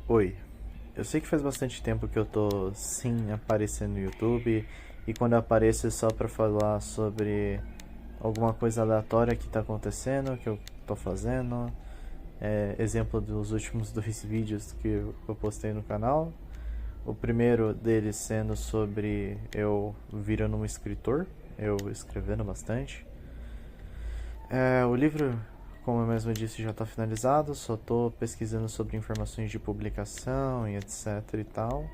Oi, eu sei que faz bastante tempo que eu tô sem aparecer no YouTube e quando eu apareço é só pra falar sobre alguma coisa aleatória que tá acontecendo, que eu tô fazendo. Exemplo dos últimos dois vídeos que eu postei no canal. O primeiro deles sendo sobre eu virando um escritor, eu escrevendo bastante. O livro, como eu mesmo disse, já está finalizado, só estou pesquisando sobre informações de publicação e etc e tal.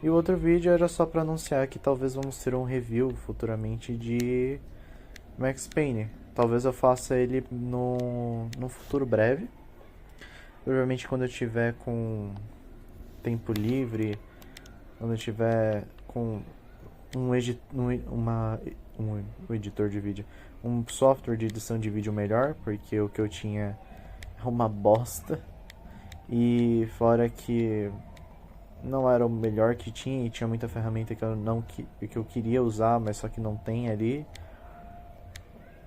E o outro vídeo era só para anunciar que talvez vamos ter um review futuramente de Max Payne. Talvez eu faça ele no futuro breve. Provavelmente quando eu tiver com tempo livre, quando eu tiver com um editor de vídeo, um software de edição de vídeo melhor, porque o que eu tinha é uma bosta. E fora que não era o melhor que tinha e tinha muita ferramenta que eu não que eu queria usar, mas só que não tem ali.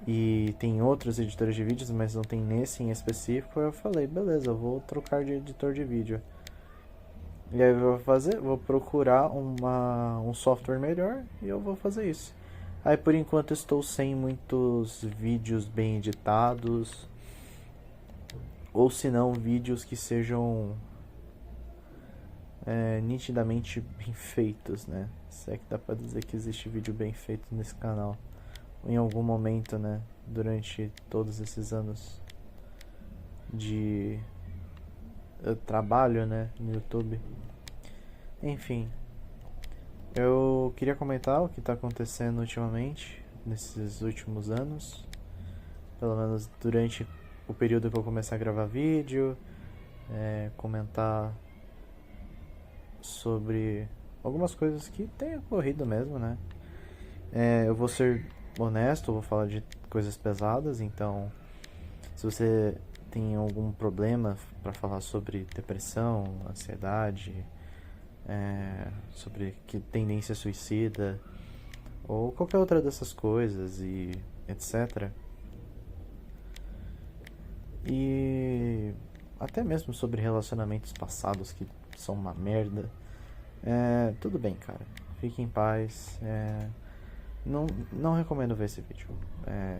E tem outros editores de vídeos, mas não tem nesse em específico. Eu falei, beleza, eu vou trocar de editor de vídeo. E aí eu vou fazer, vou procurar um software melhor e eu vou fazer isso. Aí por enquanto estou sem muitos vídeos bem editados, ou se não vídeos que sejam nitidamente bem feitos, né? Se é que dá pra dizer que existe vídeo bem feito nesse canal. Em algum momento, né? Durante todos esses anos de trabalho, né? No YouTube. Enfim, eu queria comentar o que está acontecendo ultimamente, nesses últimos anos. Pelo menos durante o período que eu comecei a gravar vídeo. Comentar sobre algumas coisas que têm ocorrido mesmo, né? Eu vou ser honesto, vou falar de coisas pesadas, então se você tem algum problema para falar sobre depressão, ansiedade, sobre que tendência suicida ou qualquer outra dessas coisas e etc. E até mesmo sobre relacionamentos passados que são uma merda. Tudo bem, cara. Fique em paz. Não recomendo ver esse vídeo.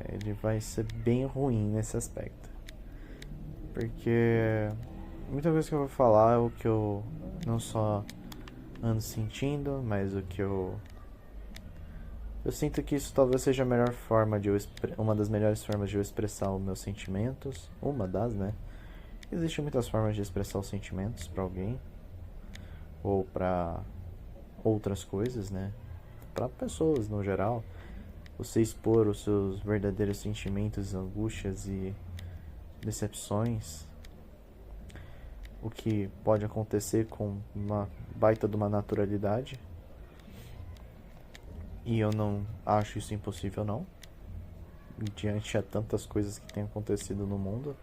Ele vai ser bem ruim nesse aspecto. Porque muita coisa que eu vou falar é o que eu não só ando sentindo, mas o que eu sinto que isso talvez seja a melhor forma de uma das melhores formas de eu expressar os meus sentimentos. Uma das, né? Existem muitas formas de expressar os sentimentos para alguém ou para outras coisas, né? Para pessoas no geral. Você expor os seus verdadeiros sentimentos, angústias e decepções, o que pode acontecer com uma baita de uma naturalidade. E eu não acho isso impossível, não. Diante a tantas coisas que têm acontecido no mundo.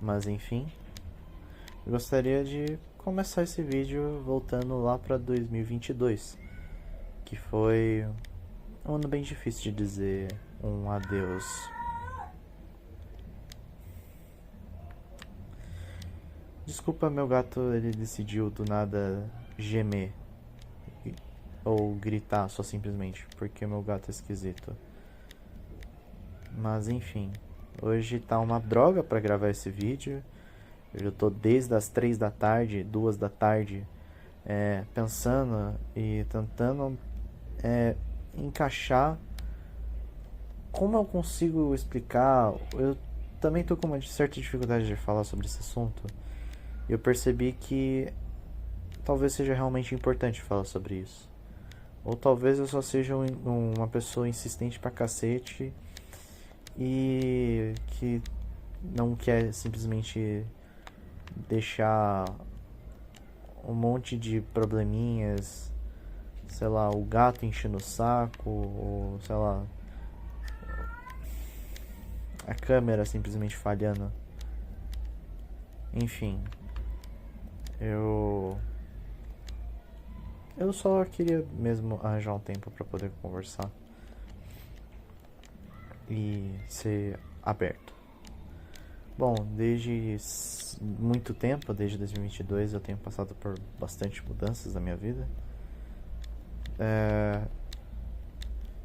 Mas enfim, eu gostaria de começar esse vídeo voltando lá para 2022, que foi um ano bem difícil de dizer um adeus. Desculpa, meu gato, ele decidiu do nada gemer ou gritar só simplesmente, porque meu gato é esquisito. Mas enfim, hoje tá uma droga pra gravar esse vídeo. Eu tô desde as 3 da tarde, 2 da tarde, pensando e tentando encaixar como eu consigo explicar. Eu também tô com uma certa dificuldade de falar sobre esse assunto. Eu percebi que talvez seja realmente importante falar sobre isso. Ou talvez eu só seja uma pessoa insistente pra cacete e que não quer simplesmente deixar um monte de probleminhas, sei lá, o gato enchendo o saco, ou sei lá, a câmera simplesmente falhando. Enfim, eu só queria mesmo arranjar um tempo para poder conversar e ser aberto. Bom, desde muito tempo, desde 2022, eu tenho passado por bastante mudanças na minha vida.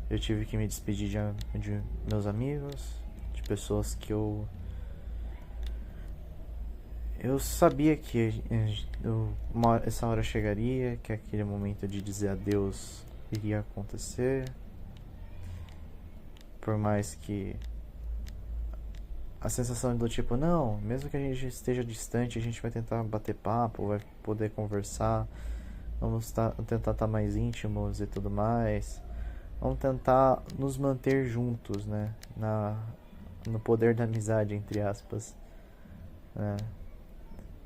Eu tive que me despedir de meus amigos, de pessoas que eu sabia que essa hora chegaria, que aquele momento de dizer adeus iria acontecer. Por mais que a sensação do tipo, não, mesmo que a gente esteja distante, a gente vai tentar bater papo, vai poder conversar, vamos tentar estar mais íntimos e tudo mais. Vamos tentar nos manter juntos, né? No poder da amizade, entre aspas. Né?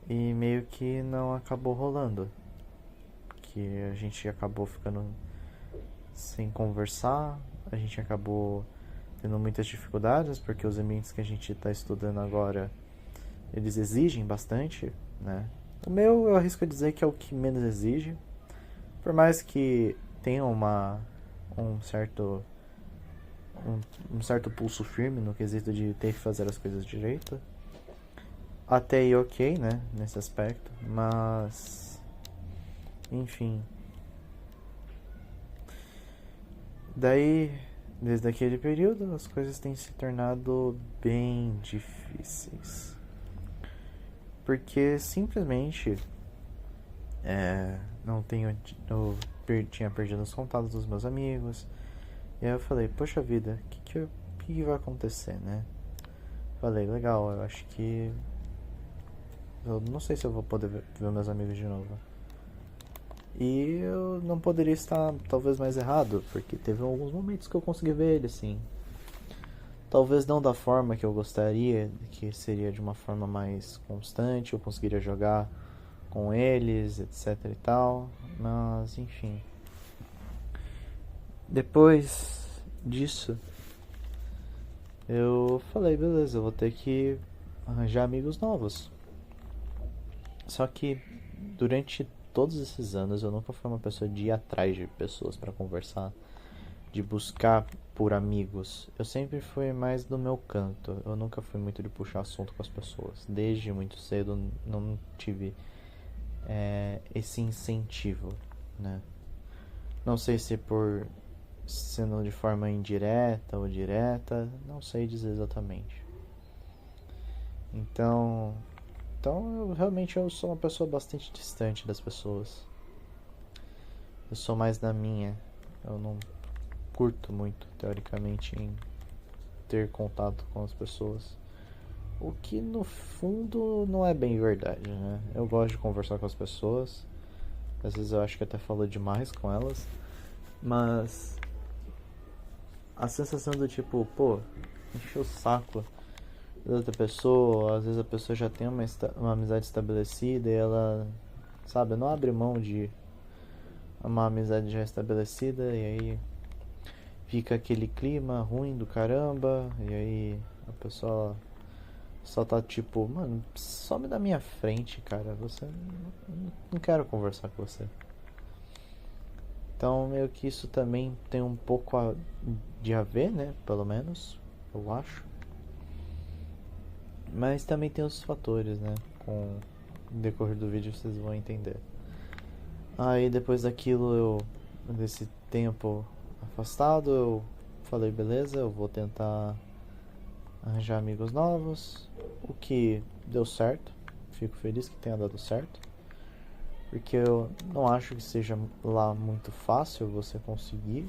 E meio que não acabou rolando. Que a gente acabou ficando sem conversar, a gente acabou tendo muitas dificuldades, porque os ambientes que a gente está estudando agora, eles exigem bastante, né? O meu, eu arrisco a dizer que é o que menos exige, por mais que tenha um certo pulso firme no quesito de ter que fazer as coisas direito. Até aí ok, né, nesse aspecto, mas enfim. Daí, desde aquele período, as coisas têm se tornado bem difíceis. Porque simplesmente não tenho. Eu tinha perdido os contatos dos meus amigos. E aí eu falei, poxa vida, o que vai acontecer, né? Falei, legal, eu acho que. Eu não sei se eu vou poder ver meus amigos de novo. E eu não poderia estar talvez mais errado, porque teve alguns momentos que eu consegui ver ele, assim. Talvez não da forma que eu gostaria, que seria de uma forma mais constante, eu conseguiria jogar com eles, etc e tal, mas enfim. Depois disso, eu falei, beleza, eu vou ter que arranjar amigos novos. Só que durante todos esses anos eu nunca fui uma pessoa de ir atrás de pessoas para conversar, de buscar por amigos. Eu sempre fui mais do meu canto. Eu nunca fui muito de puxar assunto com as pessoas. Desde muito cedo não tive esse incentivo, né? Não sei se por sendo de forma indireta ou direta, não sei dizer exatamente. Então eu sou uma pessoa bastante distante das pessoas. Eu sou mais da minha. Eu não curto muito, teoricamente, em ter contato com as pessoas. O que no fundo não é bem verdade, né? Eu gosto de conversar com as pessoas. Às vezes eu acho que até falo demais com elas. Mas a sensação do tipo, pô, encheu o saco da outra pessoa. Às vezes a pessoa já tem uma amizade estabelecida e ela, sabe, não abre mão de uma amizade já estabelecida. E aí fica aquele clima ruim do caramba. E aí a pessoa só tá tipo, mano, some da minha frente, cara. Você não quero conversar com você. Então meio que isso também tem um pouco de a ver, né? Pelo menos, eu acho. Mas também tem os fatores, né? Com o decorrer do vídeo vocês vão entender. Aí depois daquilo, desse tempo afastado, eu falei, beleza, eu vou tentar arranjar amigos novos. O que deu certo. Fico feliz que tenha dado certo. Porque eu não acho que seja lá muito fácil você conseguir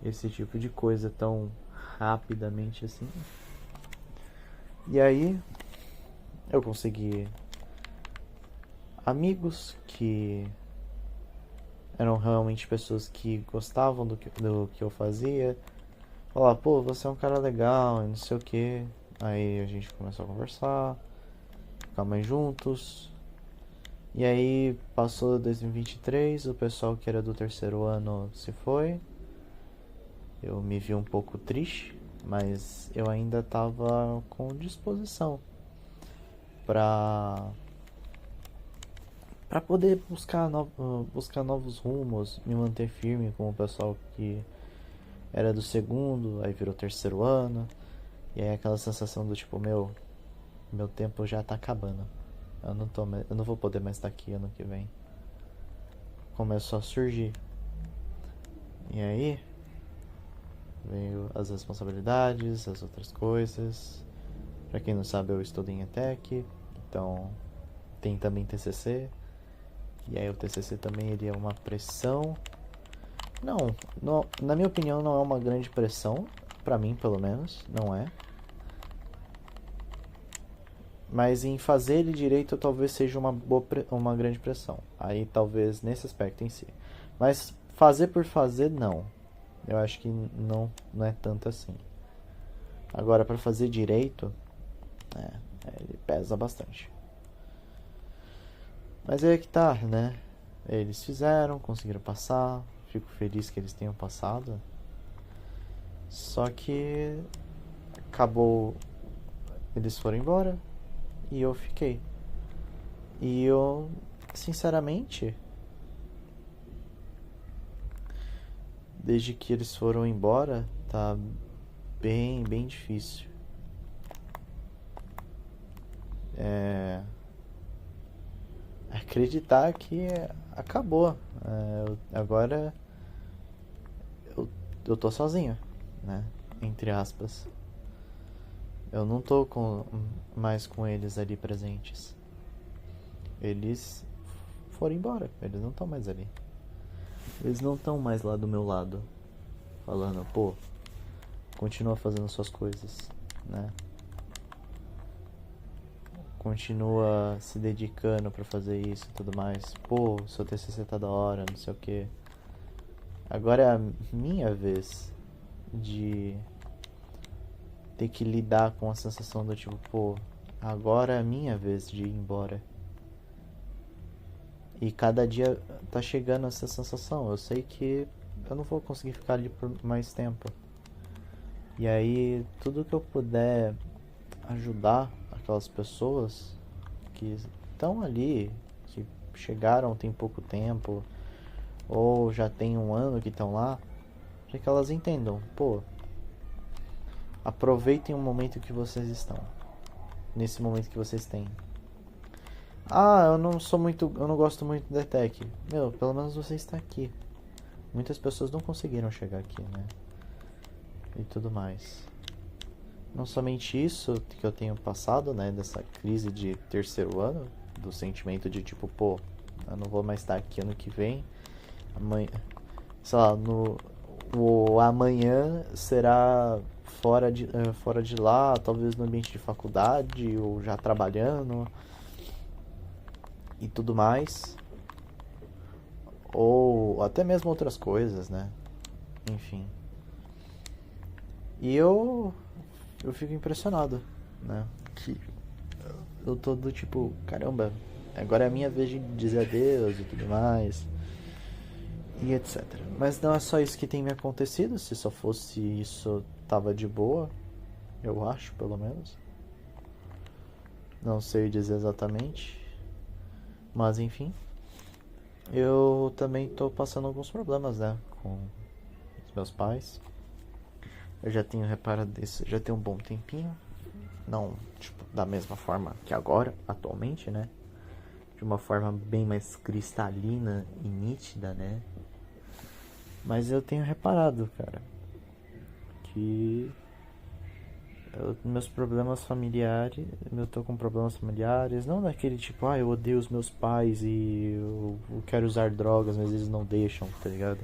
esse tipo de coisa tão rapidamente assim. E aí eu consegui amigos que eram realmente pessoas que gostavam do que eu fazia. Falar, pô, você é um cara legal e não sei o que. Aí a gente começou a conversar, ficar mais juntos. E aí passou 2023, o pessoal que era do terceiro ano se foi. Eu me vi um pouco triste, mas eu ainda estava com disposição para poder buscar novos rumos, me manter firme com o pessoal que era do segundo, aí virou terceiro ano. E aí aquela sensação do tipo, meu, Meu tempo já tá acabando. Eu não vou poder mais estar aqui ano que vem. Começou a surgir. E aí, veio as responsabilidades, as outras coisas. Pra quem não sabe, eu estudo em ETEC, então tem também TCC. E aí o TCC também iria uma pressão. Não, na minha opinião não é uma grande pressão, pra mim pelo menos, não é. Mas em fazer ele direito talvez seja uma grande pressão. Aí talvez nesse aspecto em si. Mas fazer por fazer, não. Eu acho que não é tanto assim. Agora, para fazer direito, ele pesa bastante. Mas é que tá, né? Eles fizeram, conseguiram passar. Fico feliz que eles tenham passado. Só que acabou. Eles foram embora e eu fiquei. E eu, sinceramente, desde que eles foram embora, tá bem difícil. Acreditar que acabou. Agora eu tô sozinho, né? Entre aspas. Eu não tô mais com eles ali presentes. Eles foram embora. Eles não estão mais ali. Eles não estão mais lá do meu lado. Falando, pô, continua fazendo suas coisas, né? Continua se dedicando pra fazer isso e tudo mais. Pô, seu TCC tá da hora, não sei o que. Agora é a minha vez de ter que lidar com a sensação do tipo, pô, agora é a minha vez de ir embora. E cada dia tá chegando essa sensação. Eu sei que eu não vou conseguir ficar ali por mais tempo. E aí, tudo que eu puder ajudar aquelas pessoas que estão ali, que chegaram tem pouco tempo, ou já tem um ano que estão lá, para que elas entendam, pô, aproveitem o momento que vocês estão, nesse momento que vocês têm. Eu não gosto muito da ETEC. Meu, pelo menos você está aqui. Muitas pessoas não conseguiram chegar aqui, né? E tudo mais. Não somente isso que eu tenho passado, né? Dessa crise de terceiro ano. Do sentimento de tipo, pô, eu não vou mais estar aqui ano que vem. Amanhã, sei lá, o amanhã será fora de lá, talvez no ambiente de faculdade ou já trabalhando e tudo mais, ou até mesmo outras coisas, né? Enfim. E eu fico impressionado, né? Que eu tô do tipo, caramba, agora é a minha vez de dizer adeus e tudo mais. E etc. Mas não é só isso que tem me acontecido. Se só fosse isso, tava de boa. Eu acho, pelo menos. Não sei dizer exatamente. Mas enfim. Eu também tô passando alguns problemas, né? Com os meus pais. Eu já tenho reparado isso, já tem um bom tempinho. Não, tipo, da mesma forma que agora, atualmente, né? De uma forma bem mais cristalina e nítida, né? Mas eu tenho reparado, cara, que meus problemas familiares, eu tô com problemas familiares, não daquele tipo, eu odeio os meus pais e eu quero usar drogas, mas eles não deixam, tá ligado?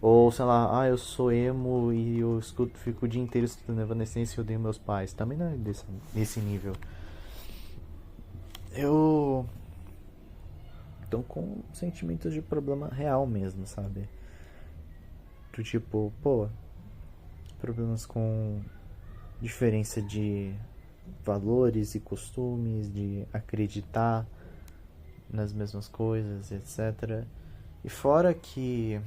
Ou, sei lá, eu sou emo e eu fico o dia inteiro escutando Evanescence e eu odeio meus pais. Também não é desse nível. Eu tô com sentimentos de problema real mesmo, sabe? Do tipo, pô, problemas com diferença de valores e costumes, de acreditar nas mesmas coisas, etc. E fora que,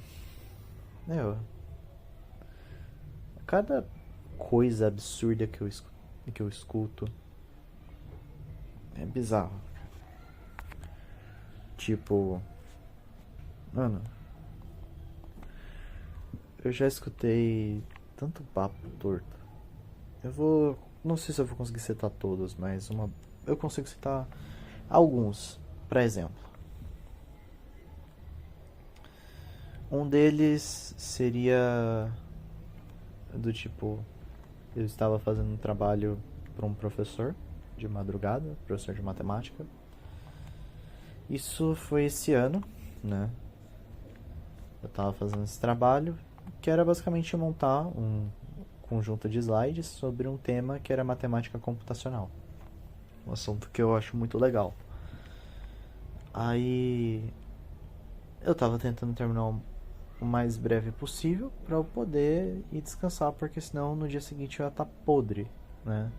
cada coisa absurda que eu escuto é bizarro. Tipo, mano, eu já escutei tanto papo torto. Não sei se eu vou conseguir citar todos, mas eu consigo citar alguns, para exemplo. Um deles seria do tipo, eu estava fazendo um trabalho para um professor de madrugada, professor de matemática. Isso foi esse ano, né? Eu estava fazendo esse trabalho, que era basicamente montar um conjunto de slides sobre um tema que era matemática computacional. Um assunto que eu acho muito legal. Aí eu estava tentando terminar o mais breve possível para eu poder ir descansar, porque senão no dia seguinte eu ia estar podre, né?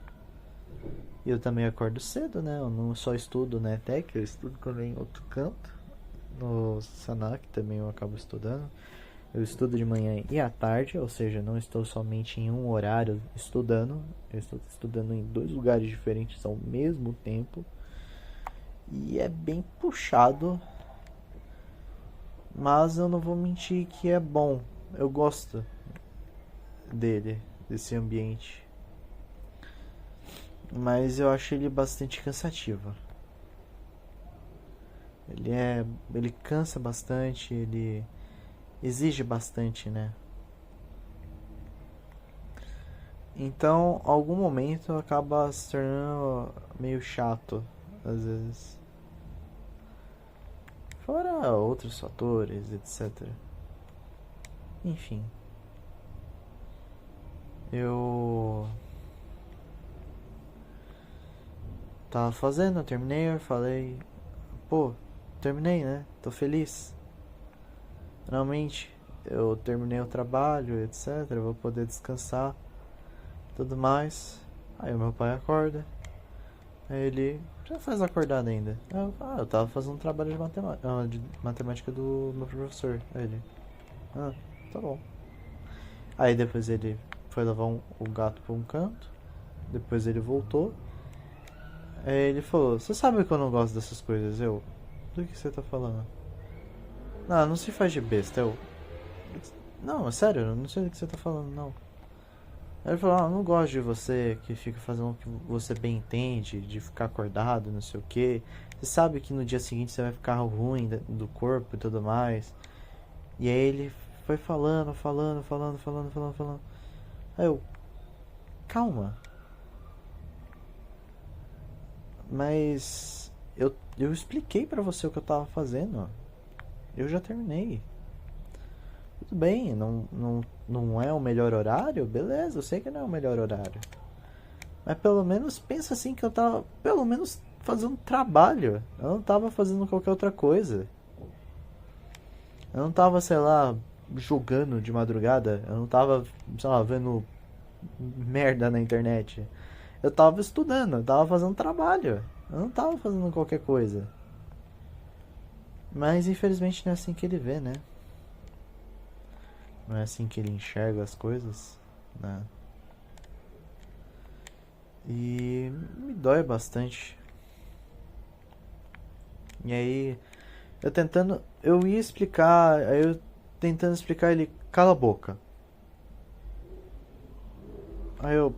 E eu também acordo cedo, né? Eu não só estudo na ETEC, eu estudo também em outro canto. No Senac também eu acabo estudando. Eu estudo de manhã e à tarde, ou seja, não estou somente em um horário estudando. Eu estou estudando em 2 lugares diferentes ao mesmo tempo. E é bem puxado, mas eu não vou mentir que é bom. Eu gosto desse ambiente. Mas eu acho ele bastante cansativo. Ele cansa bastante, ele exige bastante, né? Então, algum momento acaba se tornando meio chato, às vezes. Fora outros fatores, etc. Enfim. Eu tava fazendo, eu terminei, eu falei, pô, terminei, né? Tô feliz. Finalmente, eu terminei o trabalho, etc. Eu vou poder descansar, tudo mais. Aí o meu pai acorda. Aí ele, já faz acordado ainda. Eu tava fazendo um trabalho de matemática do meu professor. Aí ele, tá bom. Aí depois ele foi levar o gato pra um canto. Depois ele voltou. Aí ele falou, você sabe que eu não gosto dessas coisas? Eu, do que você tá falando? Não se faz de besta. Eu, não, é sério, eu não sei do que você tá falando, não. Aí ele falou, eu não gosto de você que fica fazendo o que você bem entende, de ficar acordado, não sei o que. Você sabe que no dia seguinte você vai ficar ruim do corpo e tudo mais. E aí ele foi falando. Aí eu, calma. Mas eu expliquei pra você o que eu tava fazendo. Eu já terminei. Tudo bem, não é o melhor horário? Beleza, eu sei que não é o melhor horário. Mas pelo menos pensa assim que eu tava pelo menos fazendo trabalho. Eu não tava fazendo qualquer outra coisa. Eu não tava, sei lá, jogando de madrugada. Eu não tava, sei lá, vendo merda na internet. Eu tava estudando, eu tava fazendo trabalho. Eu não tava fazendo qualquer coisa. Mas infelizmente não é assim que ele vê, né? Não é assim que ele enxerga as coisas, né? E me dói bastante. E aí, eu ia explicar, aí eu tentando explicar ele, cala a boca. Aí eu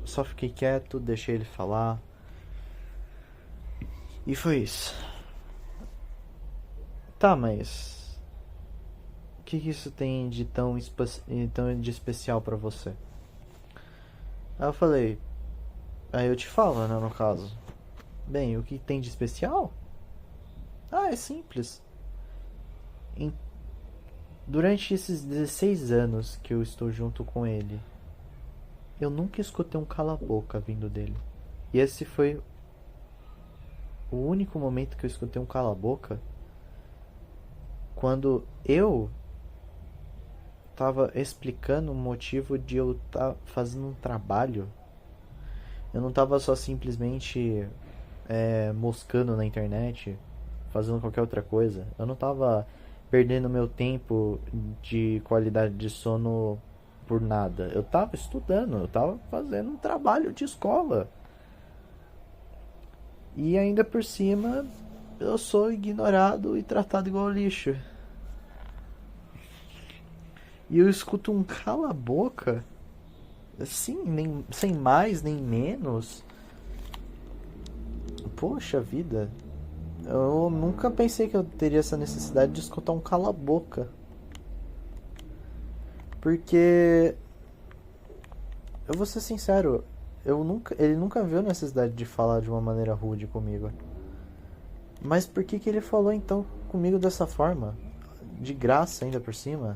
só fiquei quieto, deixei ele falar. E foi isso. Tá, mas o que isso tem de tão de especial pra você? Aí eu falei, aí eu te falo, né, no caso. Bem, o que tem de especial? É simples. Em- Durante esses 16 anos que eu estou junto com ele, eu nunca escutei um cala-boca vindo dele. E esse foi o único momento que eu escutei um cala-boca quando eu tava explicando o motivo de eu estar fazendo um trabalho. Eu não tava só simplesmente moscando na internet, fazendo qualquer outra coisa. Eu não tava perdendo meu tempo de qualidade de sono por nada. Eu tava estudando, eu tava fazendo um trabalho de escola. E ainda por cima, eu sou ignorado e tratado igual lixo. E eu escuto um cala a boca, assim, sem mais nem menos, poxa vida, eu nunca pensei que eu teria essa necessidade de escutar um cala-boca. Porque, eu vou ser sincero, ele nunca viu necessidade de falar de uma maneira rude comigo. Mas por que ele falou então comigo dessa forma? De graça ainda por cima?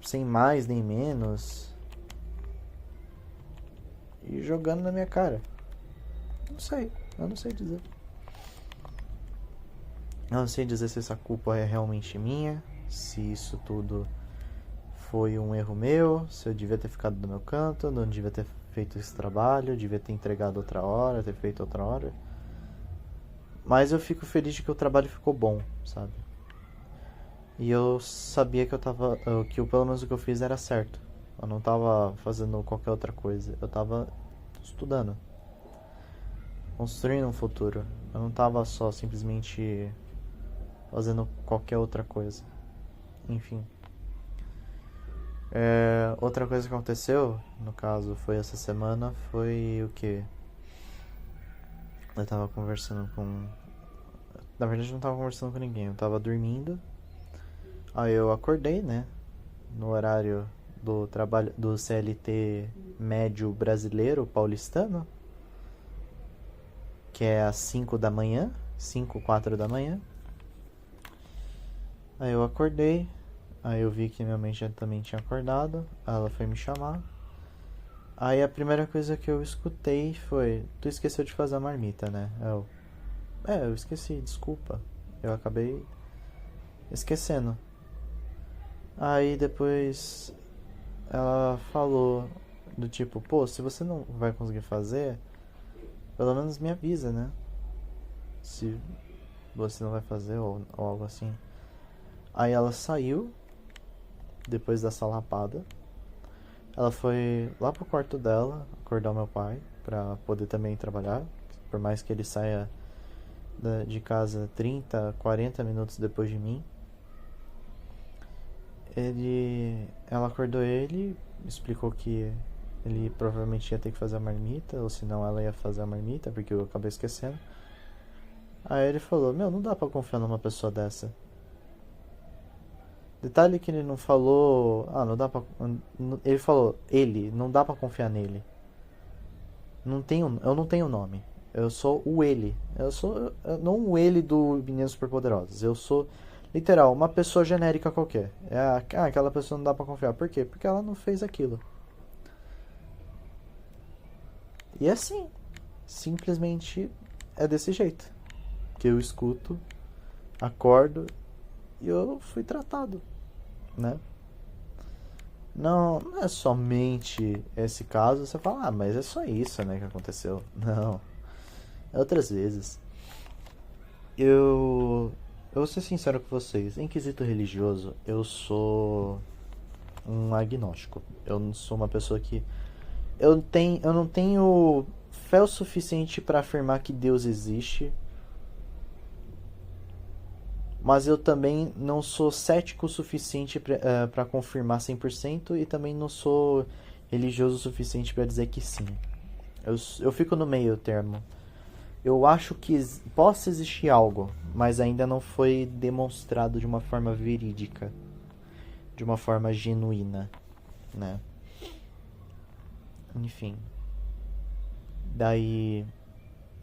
Sem mais nem menos. E jogando na minha cara. Não sei, eu não sei dizer. Eu não sei dizer se essa culpa é realmente minha, se isso tudo foi um erro meu, se eu devia ter ficado do meu canto, não devia ter feito esse trabalho, devia ter entregado outra hora, ter feito outra hora. Mas eu fico feliz de que o trabalho ficou bom, sabe? E eu sabia que que pelo menos o que eu fiz era certo. Eu não tava fazendo qualquer outra coisa, eu tava estudando, construindo um futuro. Eu não tava só simplesmente fazendo qualquer outra coisa. Enfim. Outra coisa que aconteceu, no caso, foi essa semana, foi o que? Eu tava conversando com... Na verdade, eu não tava conversando com ninguém, eu tava dormindo. Aí eu acordei, né? No horário do trabalho do CLT médio brasileiro, paulistano, que é às 5 da manhã, 5, 4 da manhã. Aí eu acordei, aí eu vi que minha mãe já também tinha acordado, ela foi me chamar. Aí a primeira coisa que eu escutei foi: tu esqueceu de fazer a marmita, né? Eu esqueci, desculpa. Eu acabei esquecendo. Aí depois ela falou do tipo: pô, se você não vai conseguir fazer, pelo menos me avisa, né? Se você não vai fazer ou algo assim. Aí ela saiu depois dessa lapada. Ela foi lá pro quarto dela acordar o meu pai pra poder também trabalhar. Por mais que ele saia de casa 30, 40 minutos depois de mim. Ela acordou ele, explicou que ele provavelmente ia ter que fazer a marmita, ou senão ela ia fazer a marmita, porque eu acabei esquecendo. Aí ele falou: meu, não dá pra confiar numa pessoa dessa. Detalhe que ele não falou... não dá pra... Ele falou, não dá pra confiar nele. Eu não tenho nome. Eu sou o ele. Eu não o ele do Meninos Superpoderosos. Eu sou, literal, uma pessoa genérica qualquer. Aquela pessoa não dá pra confiar. Por quê? Porque ela não fez aquilo. E assim, simplesmente é desse jeito que eu escuto, acordo e eu fui tratado, né? Não é somente esse caso, você fala, mas é só isso, né, que aconteceu. Não, é outras vezes. Eu vou ser sincero com vocês, em quesito religioso, eu sou um agnóstico. Eu não sou uma pessoa que... Eu não tenho fé o suficiente para afirmar que Deus existe, mas eu também não sou cético o suficiente para confirmar 100% e também não sou religioso o suficiente para dizer que sim. Eu fico no meio termo. Eu acho que possa existir algo, mas ainda não foi demonstrado de uma forma verídica, de uma forma genuína, né? Enfim. Daí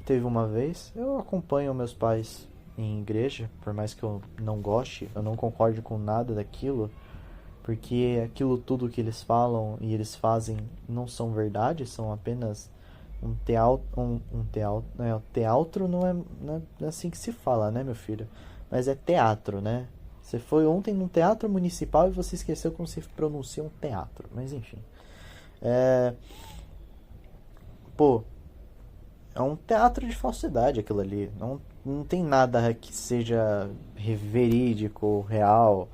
teve uma vez, eu acompanho meus pais em igreja, por mais que eu não goste, eu não concorde com nada daquilo, porque aquilo tudo que eles falam e eles fazem não são verdade, são apenas um teatro, teatro não é assim que se fala, né, meu filho? Mas é teatro, né? Você foi ontem num teatro municipal e você esqueceu como se pronuncia um teatro, mas enfim. Pô, é um teatro de falsidade aquilo ali. Não tem nada que seja verídico, real.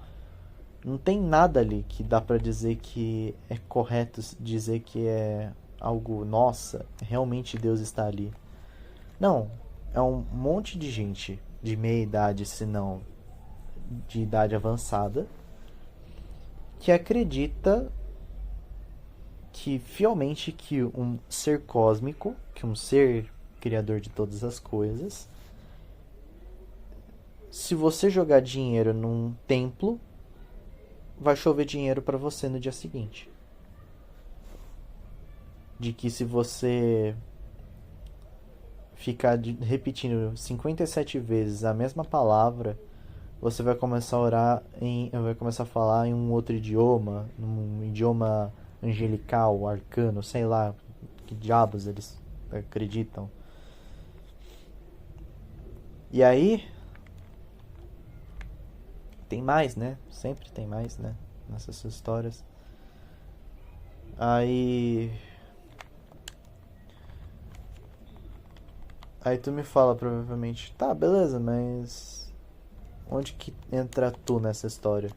Não tem nada ali que dá pra dizer que é correto dizer que é algo, nossa, realmente Deus está ali. Não, é um monte de gente de meia idade, se não de idade avançada, que acredita que fielmente que um ser cósmico, que um ser criador de todas as coisas, se você jogar dinheiro num templo, vai chover dinheiro para você no dia seguinte. De que se você ficar repetindo 57 vezes a mesma palavra, você vai começar a orar vai começar a falar em um outro idioma, um idioma angelical, arcano, sei lá, que diabos eles acreditam. E aí tem mais, né? Sempre tem mais, né? Nessas histórias. Aí tu me fala provavelmente, tá, beleza, mas onde que entra tu nessa história?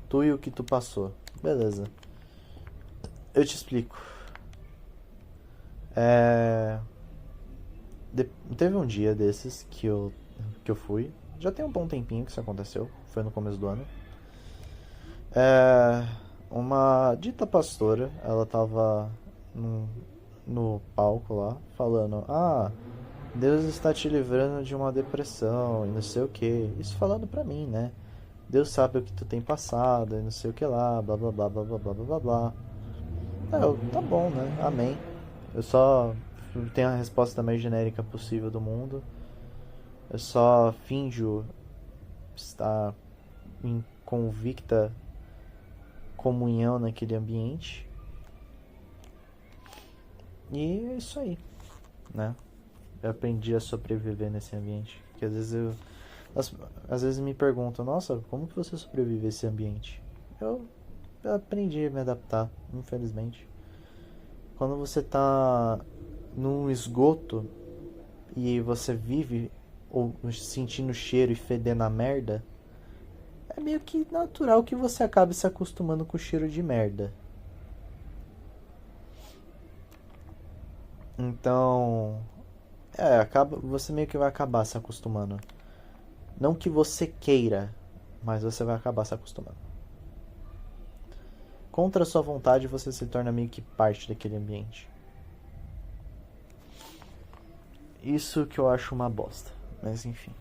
Tu e o que tu passou. Beleza. Eu te explico. Teve um dia desses que eu fui. Já tem um bom tempinho que isso aconteceu. Foi no começo do ano. Uma dita pastora, ela tava no palco lá, falando: Deus está te livrando de uma depressão e não sei o que. Isso falando pra mim, né? Deus sabe o que tu tem passado e não sei o que lá, blá blá blá blá blá blá blá blá. Tá bom, né? Amém. Eu só tenho a resposta mais genérica possível do mundo. Eu só finjo estar em convicta comunhão naquele ambiente. E é isso aí, né? Eu aprendi a sobreviver nesse ambiente. Porque às vezes me perguntam: nossa, como que você sobrevive a esse ambiente? Eu aprendi a me adaptar, infelizmente. Quando você tá num esgoto e você vive ou sentindo cheiro e fedendo a merda, é meio que natural que você acabe se acostumando com o cheiro de merda. Então, você meio que vai acabar se acostumando. Não que você queira, mas você vai acabar se acostumando. Contra a sua vontade, você se torna meio que parte daquele ambiente. Isso que eu acho uma bosta, mas enfim.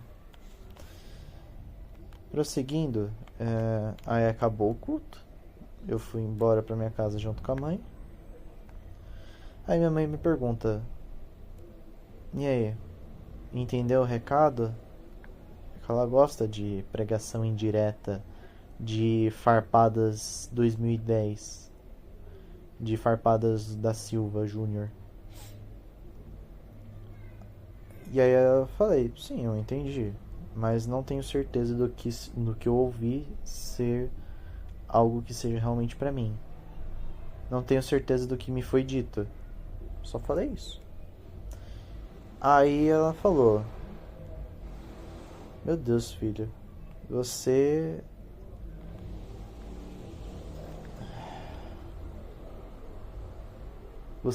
Prosseguindo, aí acabou o culto. Eu fui embora pra minha casa junto com a mãe. Aí minha mãe me pergunta: e aí, entendeu o recado? Ela gosta de pregação indireta, de farpadas 2010, de farpadas da Silva Júnior. E aí eu falei: sim, eu entendi, mas não tenho certeza do que eu ouvi ser algo que seja realmente pra mim. Não tenho certeza do que me foi dito. Só falei isso. Aí ela falou: meu Deus, filho, você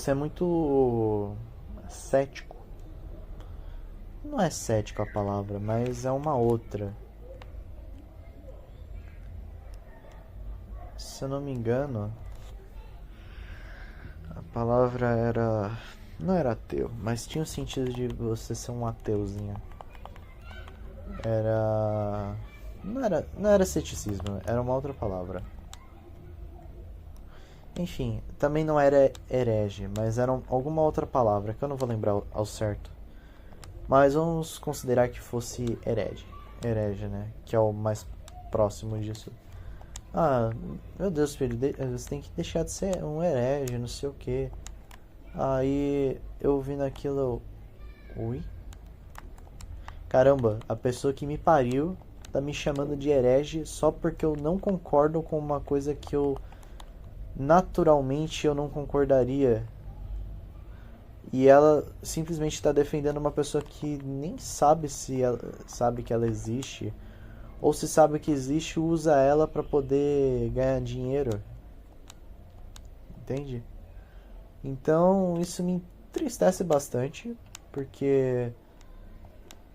é muito cético. Não é cético a palavra, mas é uma outra. Se eu não me engano, a palavra era... não era ateu, mas tinha o sentido de você ser um ateuzinho. Não era ceticismo, era uma outra palavra. Enfim, também não era herege, mas era alguma outra palavra que eu não vou lembrar ao certo. Mas vamos considerar que fosse herege. Herege, né? Que é o mais próximo disso. Meu Deus, filho, você tem que deixar de ser um herege, não sei o que. Aí eu vi naquilo. Ui? Caramba, a pessoa que me pariu tá me chamando de herege só porque eu não concordo com uma coisa que naturalmente eu não concordaria. E ela simplesmente está defendendo uma pessoa que nem sabe se ela sabe que ela existe, ou se sabe que existe, usa ela para poder ganhar dinheiro. Entende? Então isso me entristece bastante, porque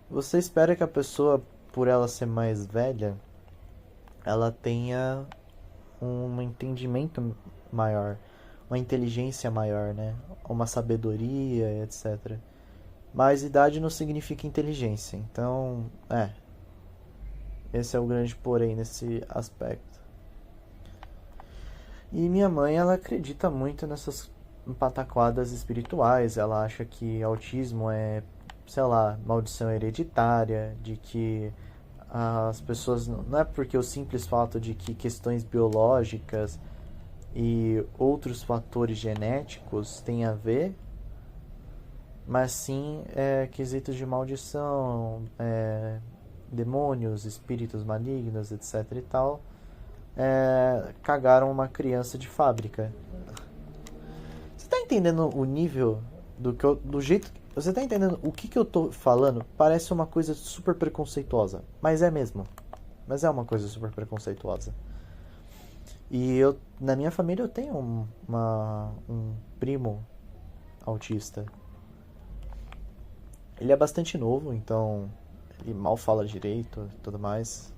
você espera que a pessoa, por ela ser mais velha, ela tenha um entendimento maior. uma inteligência maior, né? Uma sabedoria, etc. Mas idade não significa inteligência. Então, esse é o grande porém nesse aspecto. E minha mãe, ela acredita muito nessas pataquadas espirituais. Ela acha que autismo é, sei lá, maldição hereditária, de que as pessoas não é porque o simples fato de que questões biológicas e outros fatores genéticos têm a ver, mas sim quesitos de maldição, demônios, espíritos malignos, etc e tal, cagaram uma criança de fábrica. Você tá entendendo o nível do jeito. Você tá entendendo o que eu tô falando? Parece uma coisa super preconceituosa, mas é mesmo. Mas é uma coisa super preconceituosa. E na minha família eu tenho um primo autista. Ele é bastante novo, então ele mal fala direito e tudo mais.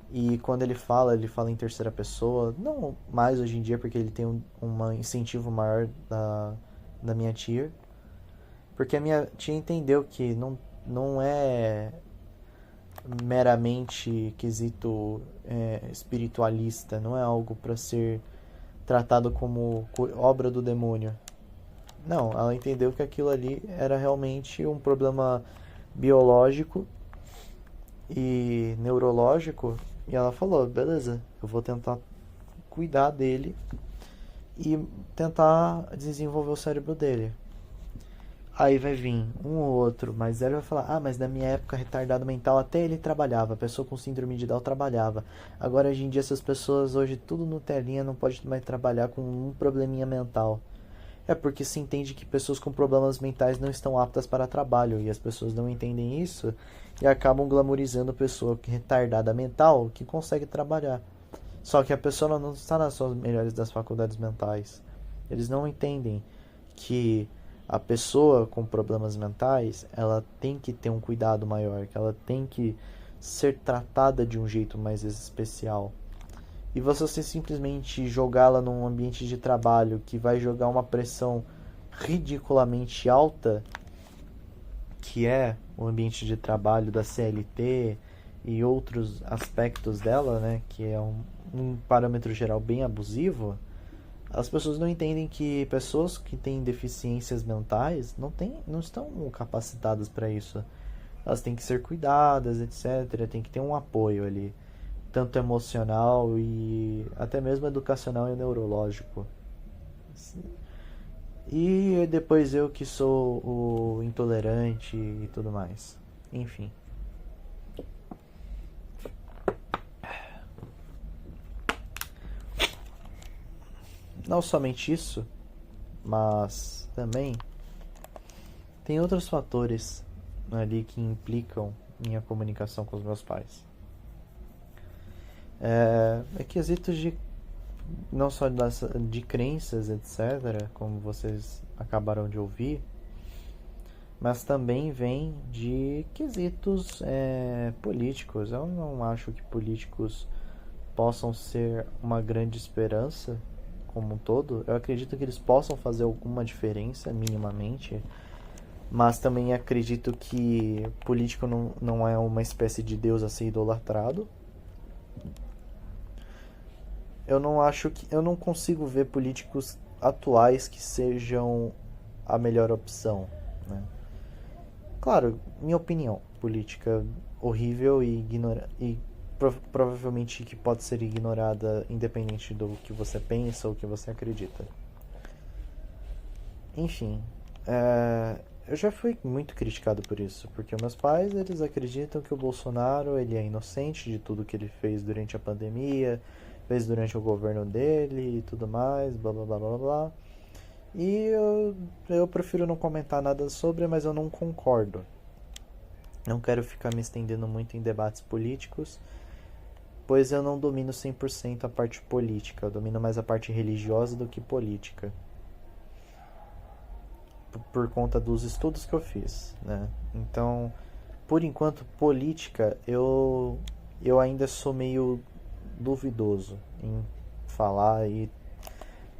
E quando ele fala em terceira pessoa. Não mais hoje em dia, porque ele tem um incentivo maior da minha tia. Porque a minha tia entendeu que não é meramente quesito espiritualista. Não é algo para ser tratado como obra do demônio. Não, ela entendeu que aquilo ali era realmente um problema biológico e neurológico. E ela falou, beleza, eu vou tentar cuidar dele e tentar desenvolver o cérebro dele. Aí vai vir um ou outro mais velho e vai falar, mas na minha época retardado mental até ele trabalhava, a pessoa com síndrome de Down trabalhava. Agora hoje em dia essas pessoas hoje tudo no telinha não pode mais trabalhar com um probleminha mental. É porque se entende que pessoas com problemas mentais não estão aptas para trabalho e as pessoas não entendem isso e acabam glamorizando a pessoa retardada mental que consegue trabalhar. Só que a pessoa não está nas suas melhores das faculdades mentais. Eles não entendem que a pessoa com problemas mentais, ela tem que ter um cuidado maior, que ela tem que ser tratada de um jeito mais especial. E você simplesmente jogá-la num ambiente de trabalho que vai jogar uma pressão ridiculamente alta, que é o ambiente de trabalho da CLT e outros aspectos dela, né, que é um parâmetro geral bem abusivo, as pessoas não entendem que pessoas que têm deficiências mentais não estão capacitadas para isso. Elas têm que ser cuidadas, etc. Tem que ter um apoio ali, tanto emocional e até mesmo educacional e neurológico. E depois eu que sou o intolerante e tudo mais. Enfim. Não somente isso, mas também tem outros fatores ali que implicam minha comunicação com os meus pais. É quesitos de não só de crenças, etc., como vocês acabaram de ouvir, mas também vem de quesitos políticos. Eu não acho que políticos possam ser uma grande esperança como um todo. Eu acredito que eles possam fazer alguma diferença, minimamente, mas também acredito que político não é uma espécie de Deus a ser idolatrado. Eu não consigo ver políticos atuais que sejam a melhor opção, né? Claro, minha opinião, política horrível e provavelmente que pode ser ignorada independente do que você pensa ou que você acredita. Enfim, eu já fui muito criticado por isso, porque meus pais, eles acreditam que o Bolsonaro, ele é inocente de tudo que ele fez durante a pandemia, fez durante o governo dele e tudo mais, blá blá blá blá blá. E eu prefiro não comentar nada sobre, mas eu não concordo. Não quero ficar me estendendo muito em debates políticos, pois eu não domino 100% a parte política, eu domino mais a parte religiosa do que política. Por conta dos estudos que eu fiz, né? Então, por enquanto, política, eu ainda sou meio duvidoso em falar e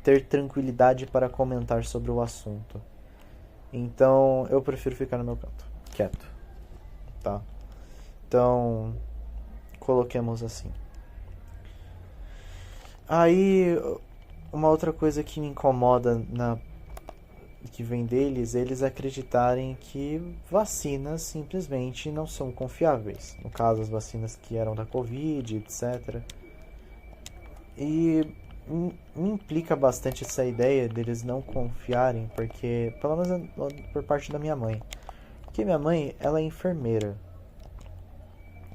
ter tranquilidade para comentar sobre o assunto. Então eu prefiro ficar no meu canto, quieto, tá? Então coloquemos assim. Aí uma outra coisa que me incomoda que vem deles, eles acreditarem que vacinas simplesmente não são confiáveis. No caso, as vacinas que eram da Covid, etc. E me implica bastante essa ideia deles não confiarem, porque, pelo menos por parte da minha mãe. Porque minha mãe, ela é enfermeira.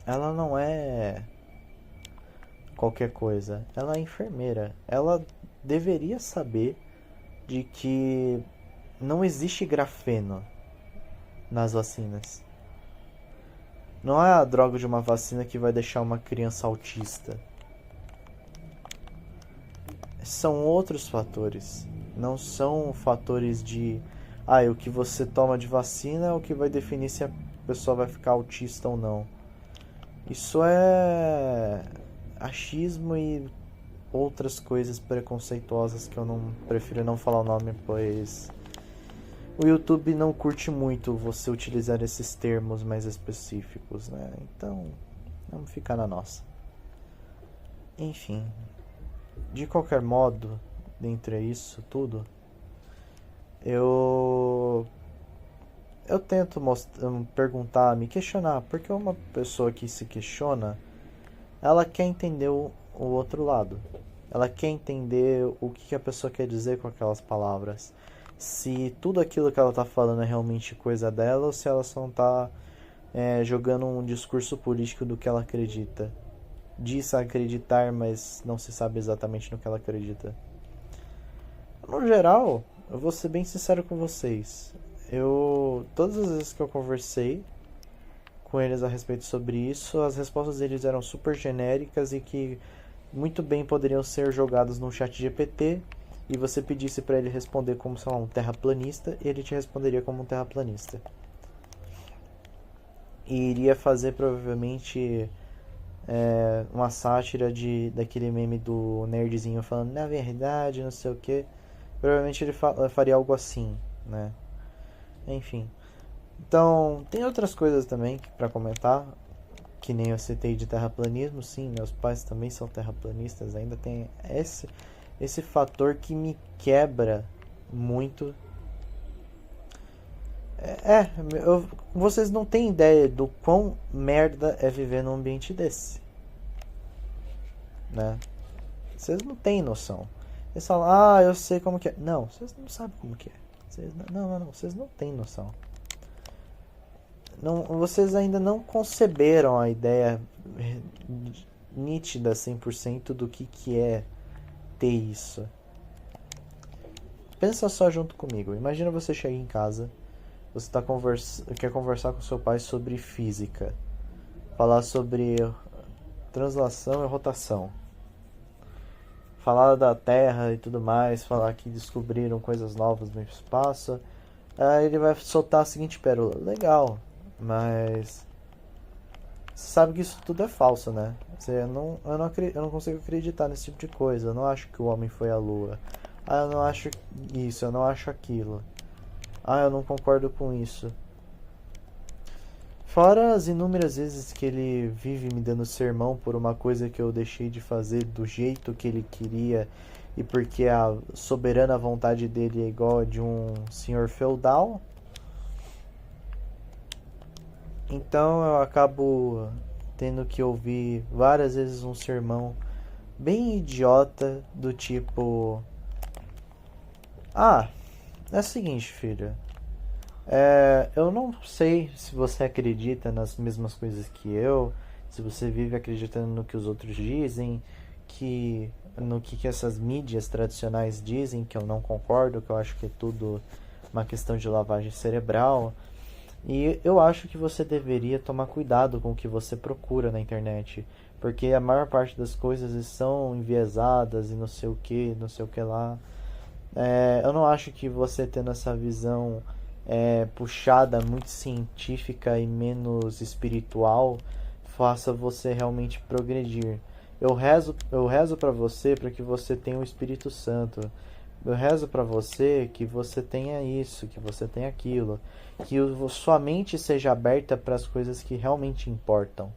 Ela não é qualquer coisa. Ela é enfermeira. Ela deveria saber de que não existe grafeno nas vacinas. Não é a droga de uma vacina que vai deixar uma criança autista. São outros fatores. Não são fatores de... o que você toma de vacina é o que vai definir se a pessoa vai ficar autista ou não. Isso é achismo e outras coisas preconceituosas que eu não prefiro não falar o nome, pois o YouTube não curte muito você utilizar esses termos mais específicos, né? Então, vamos ficar na nossa. Enfim, de qualquer modo, dentre isso tudo, eu tento perguntar, me questionar, porque uma pessoa que se questiona, ela quer entender o outro lado. Ela quer entender o que a pessoa quer dizer com aquelas palavras. Se tudo aquilo que ela está falando é realmente coisa dela, ou se ela só está jogando um discurso político do que ela acredita. Diz acreditar, mas não se sabe exatamente no que ela acredita. No geral, eu vou ser bem sincero com vocês. Todas as vezes que eu conversei com eles a respeito sobre isso, as respostas deles eram super genéricas e que muito bem poderiam ser jogadas no chat GPT e você pedisse para ele responder como, sei lá, um terraplanista, e ele te responderia como um terraplanista. E iria fazer provavelmente uma sátira daquele meme do nerdzinho falando na verdade, não sei o que. Provavelmente ele faria algo assim, né? Enfim. Então, tem outras coisas também para comentar, que nem eu citei de terraplanismo. Sim, meus pais também são terraplanistas. Ainda tem esse fator que me quebra muito. Vocês não têm ideia do quão merda é viver num ambiente desse, né? Vocês não têm noção. Eles falam, eu sei como que é. Não, vocês não sabem como que é. Vocês não têm noção. Não, vocês ainda não conceberam a ideia nítida 100% do que é ter isso. Pensa só junto comigo. Imagina você chegar em casa, você quer conversar com seu pai sobre física, falar sobre translação e rotação, falar da Terra e tudo mais, falar que descobriram coisas novas no espaço. Aí ele vai soltar a seguinte pérola: legal, mas você sabe que isso tudo é falso, né? Eu não consigo acreditar nesse tipo de coisa. Eu não acho que o homem foi à lua. Eu não acho isso, eu não acho aquilo. Eu não concordo com isso. Fora as inúmeras vezes que ele vive me dando sermão por uma coisa que eu deixei de fazer do jeito que ele queria, e porque a soberana vontade dele é igual a de um senhor feudal. Então eu acabo tendo que ouvir várias vezes um sermão bem idiota, do tipo: é o seguinte, filho. Eu não sei se você acredita nas mesmas coisas que eu, se você vive acreditando no que os outros dizem, no que essas mídias tradicionais dizem, que eu não concordo, que eu acho que é tudo uma questão de lavagem cerebral. E eu acho que você deveria tomar cuidado com o que você procura na internet, porque a maior parte das coisas são enviesadas e não sei o que lá. Eu não acho que você tendo essa visão puxada, muito científica e menos espiritual, faça você realmente progredir. Eu rezo para você, para que você tenha o Espírito Santo, Eu rezo para você que você tenha isso, que você tenha aquilo, que sua mente seja aberta para as coisas que realmente importam.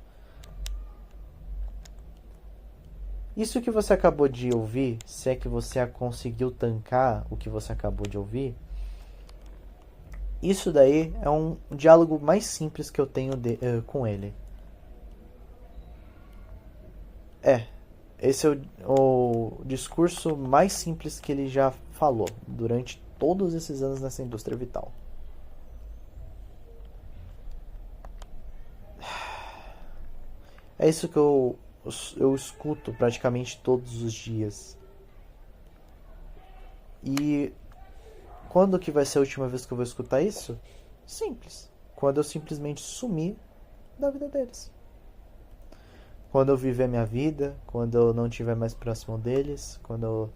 Isso que você acabou de ouvir, se é que você conseguiu tancar o que você acabou de ouvir, isso daí é um diálogo mais simples que eu tenho com ele. Esse é o discurso mais simples que ele já falou durante todos esses anos nessa indústria vital. É isso que eu escuto praticamente todos os dias. E quando que vai ser a última vez que eu vou escutar isso? Simples. Quando eu simplesmente sumir da vida deles. Quando eu viver a minha vida, quando eu não estiver mais próximo deles, quando eu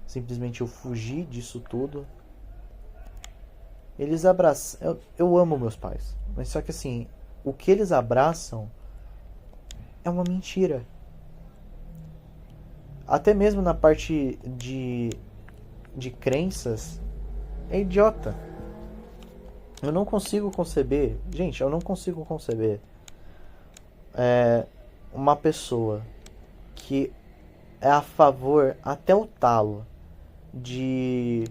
simplesmente fugir disso tudo. Eles abraçam. Eu amo meus pais, mas só que assim, o que eles abraçam é uma mentira. Até mesmo na parte de crenças, é idiota. Eu não consigo conceber, gente, eu não consigo conceber uma pessoa que é a favor até o talo de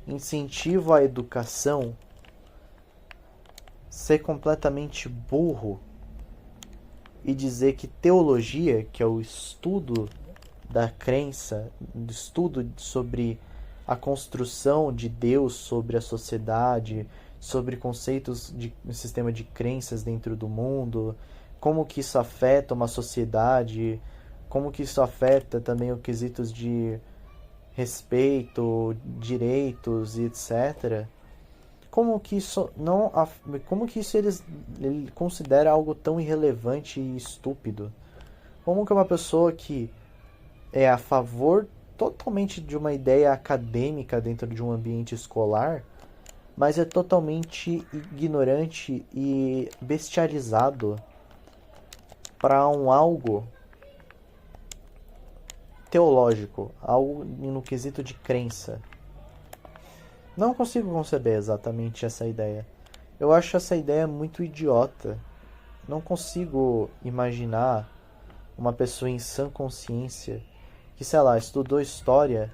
incentivo à educação ser completamente burro e dizer que teologia, que é o estudo da crença, o estudo sobre a construção de Deus sobre a sociedade, sobre conceitos de um sistema de crenças dentro do mundo, como que isso afeta uma sociedade, como que isso afeta também os quesitos de respeito, direitos e etc. Como que isso não, como que isso ele considera algo tão irrelevante e estúpido? Como que uma pessoa que é a favor totalmente de uma ideia acadêmica dentro de um ambiente escolar, mas é totalmente ignorante e bestializado para algo teológico, algo no quesito de crença. Não consigo conceber exatamente essa ideia. Eu acho essa ideia muito idiota. Não consigo imaginar uma pessoa em sã consciência que, sei lá, estudou história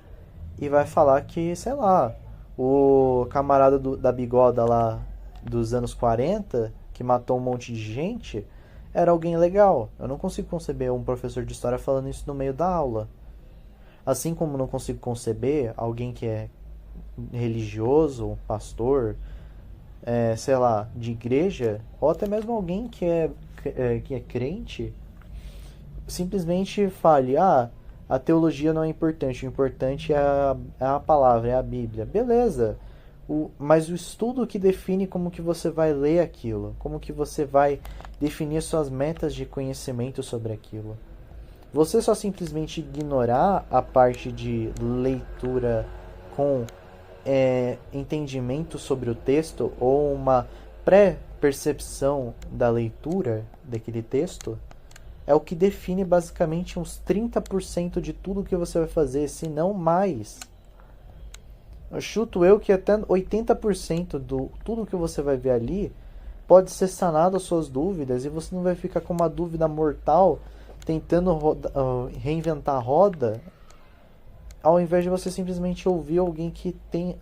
e vai falar que, sei lá, o camarada da bigoda lá dos anos 40, que matou um monte de gente, era alguém legal. Eu não consigo conceber um professor de história falando isso no meio da aula. Assim como não consigo conceber alguém que é religioso, um pastor, sei lá, de igreja, ou até mesmo alguém que é crente, simplesmente fale, a teologia não é importante, o importante é a palavra, é a Bíblia. Beleza, mas o estudo que define como que você vai ler aquilo, como que você vai definir suas metas de conhecimento sobre aquilo. Você só simplesmente ignorar a parte de leitura com entendimento sobre o texto ou uma pré-percepção da leitura daquele texto é o que define basicamente uns 30% de tudo que você vai fazer, se não mais. Eu chuto que até 80% do tudo que você vai ver ali pode ser sanado as suas dúvidas e você não vai ficar com uma dúvida mortal tentando reinventar a roda, ao invés de você simplesmente ouvir alguém que tem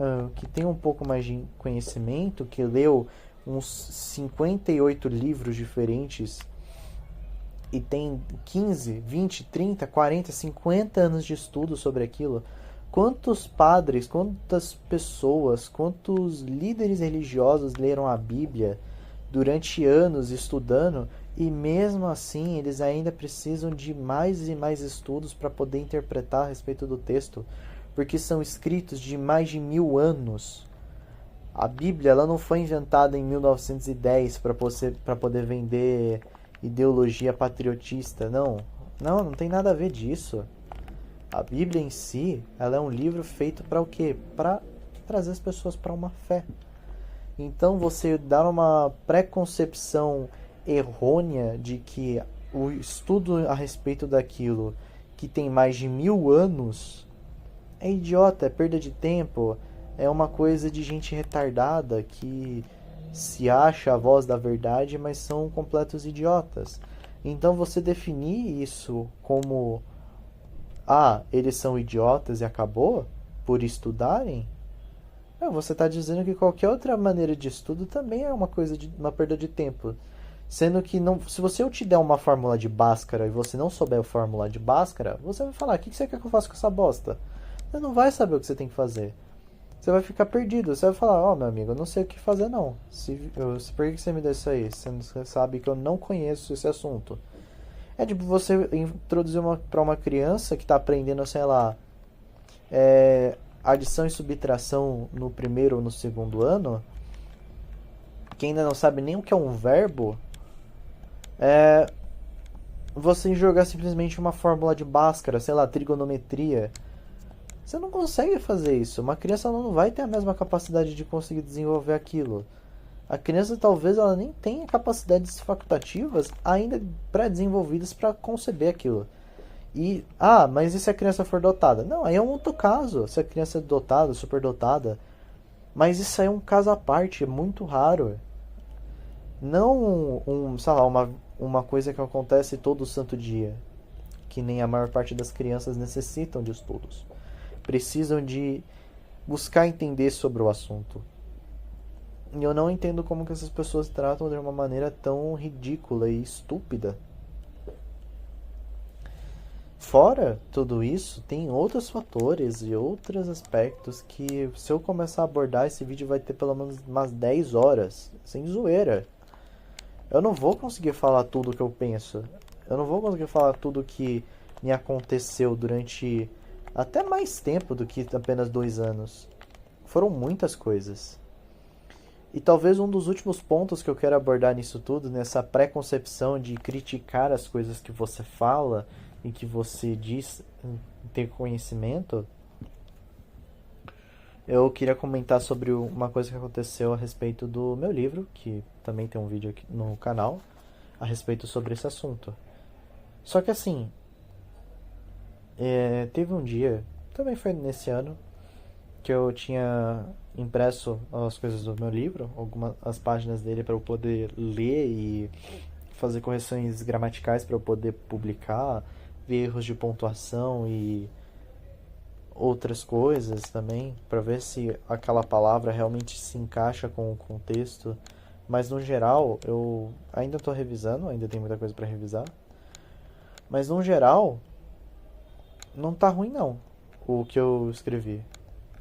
um pouco mais de conhecimento, que leu uns 58 livros diferentes e tem 15, 20, 30, 40, 50 anos de estudo sobre aquilo. Quantos padres, quantas pessoas, quantos líderes religiosos leram a Bíblia durante anos estudando e mesmo assim eles ainda precisam de mais e mais estudos para poder interpretar a respeito do texto, porque são escritos de mais de 1000 anos. A Bíblia ela não foi inventada em 1910 para poder vender ideologia patriotista, não. Não tem nada a ver disso. A Bíblia em si, ela é um livro feito para o quê? Para trazer as pessoas para uma fé. Então você dar uma preconcepção errônea de que o estudo a respeito daquilo que tem mais de 1000 anos É idiota, é perda de tempo, é uma coisa de gente retardada que se acha a voz da verdade, mas são completos idiotas. Então você definir isso como eles são idiotas e acabou por estudarem, não, você está dizendo que qualquer outra maneira de estudo também é uma coisa de uma perda de tempo. Sendo que não, se eu te der uma fórmula de Bhaskara e você não souber a fórmula de Bhaskara, você vai falar: o que você quer que eu faça com essa bosta? Você não vai saber o que você tem que fazer. Você vai ficar perdido. Você vai falar: ó, meu amigo, eu não sei o que fazer não. Por que você me deu isso aí? Você sabe que eu não conheço esse assunto. É tipo você introduzir para uma criança que está aprendendo, sei lá, adição e subtração no primeiro ou no segundo ano, que ainda não sabe nem o que é um verbo, você jogar simplesmente uma fórmula de Bhaskara, sei lá, trigonometria. Você não consegue fazer isso. Uma criança não vai ter a mesma capacidade de conseguir desenvolver aquilo. A criança talvez ela nem tenha capacidades facultativas ainda pré-desenvolvidas para conceber aquilo. E, mas e se a criança for dotada? Não, aí é um outro caso. Se a criança é dotada, superdotada. Mas isso aí é um caso à parte, é muito raro. Não sei lá, uma coisa que acontece todo santo dia. Que nem a maior parte das crianças necessitam de estudos. Precisam de buscar entender sobre o assunto. E eu não entendo como que essas pessoas tratam de uma maneira tão ridícula e estúpida. Fora tudo isso, tem outros fatores e outros aspectos que, se eu começar a abordar, esse vídeo vai ter pelo menos umas 10 horas, sem zoeira. Eu não vou conseguir falar tudo o que eu penso. Eu não vou conseguir falar tudo que me aconteceu durante até mais tempo do que apenas 2 anos. Foram muitas coisas. E talvez um dos últimos pontos que eu quero abordar nisso tudo, nessa pré-concepção de criticar as coisas que você fala e que você diz ter conhecimento, eu queria comentar sobre uma coisa que aconteceu a respeito do meu livro, que também tem um vídeo aqui no canal, a respeito sobre esse assunto. Só que assim, teve um dia, também foi nesse ano, que eu tinha impresso as coisas do meu livro, algumas as páginas dele para eu poder ler e fazer correções gramaticais para eu poder publicar, ver erros de pontuação e outras coisas também, para ver se aquela palavra realmente se encaixa com o contexto. Mas no geral, eu ainda estou revisando, ainda tem muita coisa para revisar. Mas no geral, não tá ruim não, o que eu escrevi.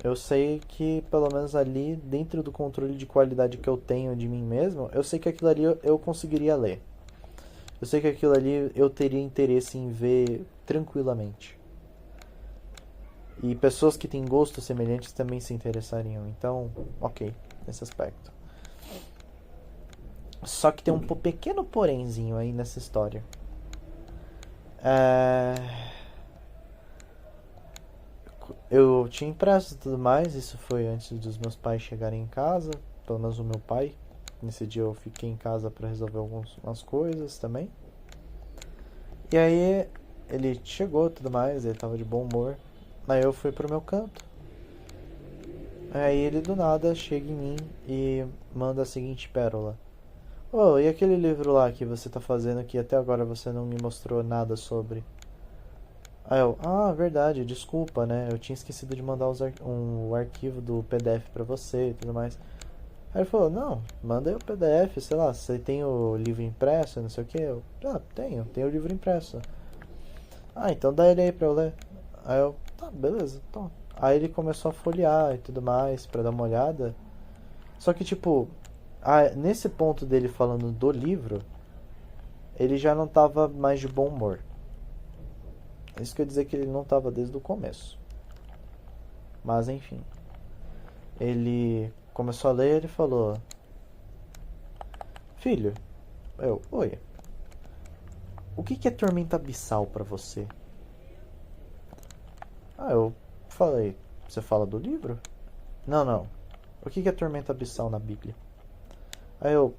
Eu sei que, pelo menos ali, dentro do controle de qualidade que eu tenho de mim mesmo, eu sei que aquilo ali eu conseguiria ler. Eu sei que aquilo ali eu teria interesse em ver tranquilamente. E pessoas que têm gostos semelhantes também se interessariam. Então, ok, nesse aspecto. Só que tem um pequeno porémzinho aí nessa história. Eu tinha impresso e tudo mais, isso foi antes dos meus pais chegarem em casa, pelo menos o meu pai. Nesse dia eu fiquei em casa para resolver algumas coisas também. E aí ele chegou e tudo mais, ele tava de bom humor. Aí eu fui pro meu canto. Aí ele do nada chega em mim e manda a seguinte pérola: "Oh, e aquele livro lá que você tá fazendo que até agora você não me mostrou nada sobre?" Aí eu: verdade, desculpa, né? Eu tinha esquecido de mandar o arquivo do PDF pra você e tudo mais. Aí ele falou: "Não, manda aí o PDF, sei lá, você tem o livro impresso, não sei o que." Eu: tenho o livro impresso." Então dá ele aí pra eu ler." Aí eu: "Tá, beleza, então." Aí ele começou a folhear e tudo mais pra dar uma olhada. Só que tipo, nesse ponto dele falando do livro, ele já não tava mais de bom humor. Isso quer dizer que ele não tava desde o começo. Mas enfim. Ele começou a ler e ele falou: "Filho." Eu: "Oi. O que é tormenta abissal pra você?" Eu falei: "Você fala do livro?" Não. O que é tormenta abissal na Bíblia?" Aí eu: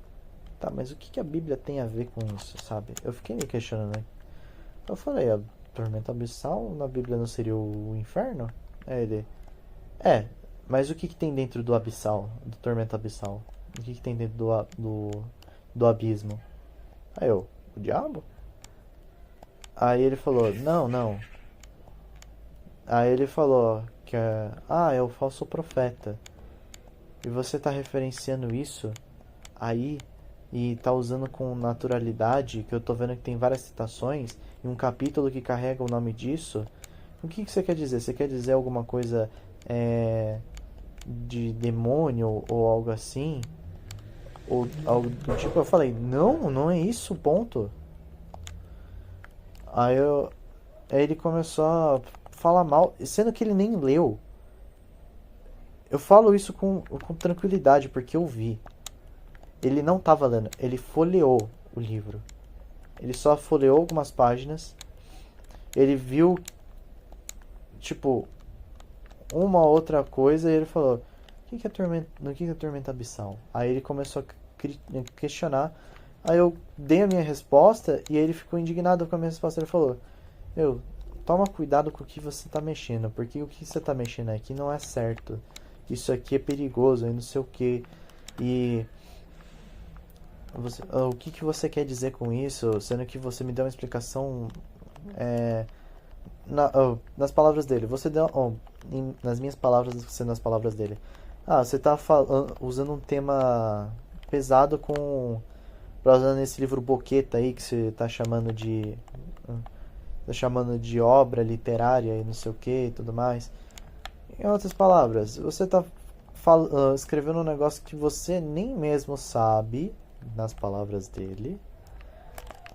"Tá, mas o que a Bíblia tem a ver com isso, sabe?" Eu fiquei me questionando, né? Eu falei: "A tormenta abissal na Bíblia não seria o inferno?" Aí ele, mas o que que tem dentro do abissal, do tormento abissal? O que que tem dentro do abismo? Aí eu, o diabo? Aí ele falou, não, não. Aí ele falou que é o falso profeta. E você tá referenciando isso aí e tá usando com naturalidade, que eu tô vendo que tem várias citações e um capítulo que carrega o nome disso. O que que você quer dizer? Você quer dizer alguma coisa de demônio ou algo assim? Ou algo do tipo? Eu falei, não, não é isso, ponto. Aí, aí ele começou a falar mal, sendo que ele nem leu. Eu falo isso com tranquilidade, porque eu vi. Ele não estava lendo, ele folheou o livro. Ele só folheou algumas páginas. Ele viu, tipo, uma outra coisa e ele falou: no que é tormenta abissal? Aí ele começou a questionar. Aí eu dei a minha resposta e ele ficou indignado com a minha resposta. Ele falou: toma cuidado com o que você está mexendo, porque o que você está mexendo aqui não é certo. Isso aqui é perigoso e não sei o que. E o que que você quer dizer com isso? Sendo que você me deu uma explicação nas palavras dele. Você deu nas minhas palavras, sendo nas palavras dele. Você está usando um tema pesado pra usar nesse livro boqueta aí que você está chamando de obra literária e não sei o que e tudo mais. Em outras palavras, você está escrevendo um negócio que você nem mesmo sabe, nas palavras dele,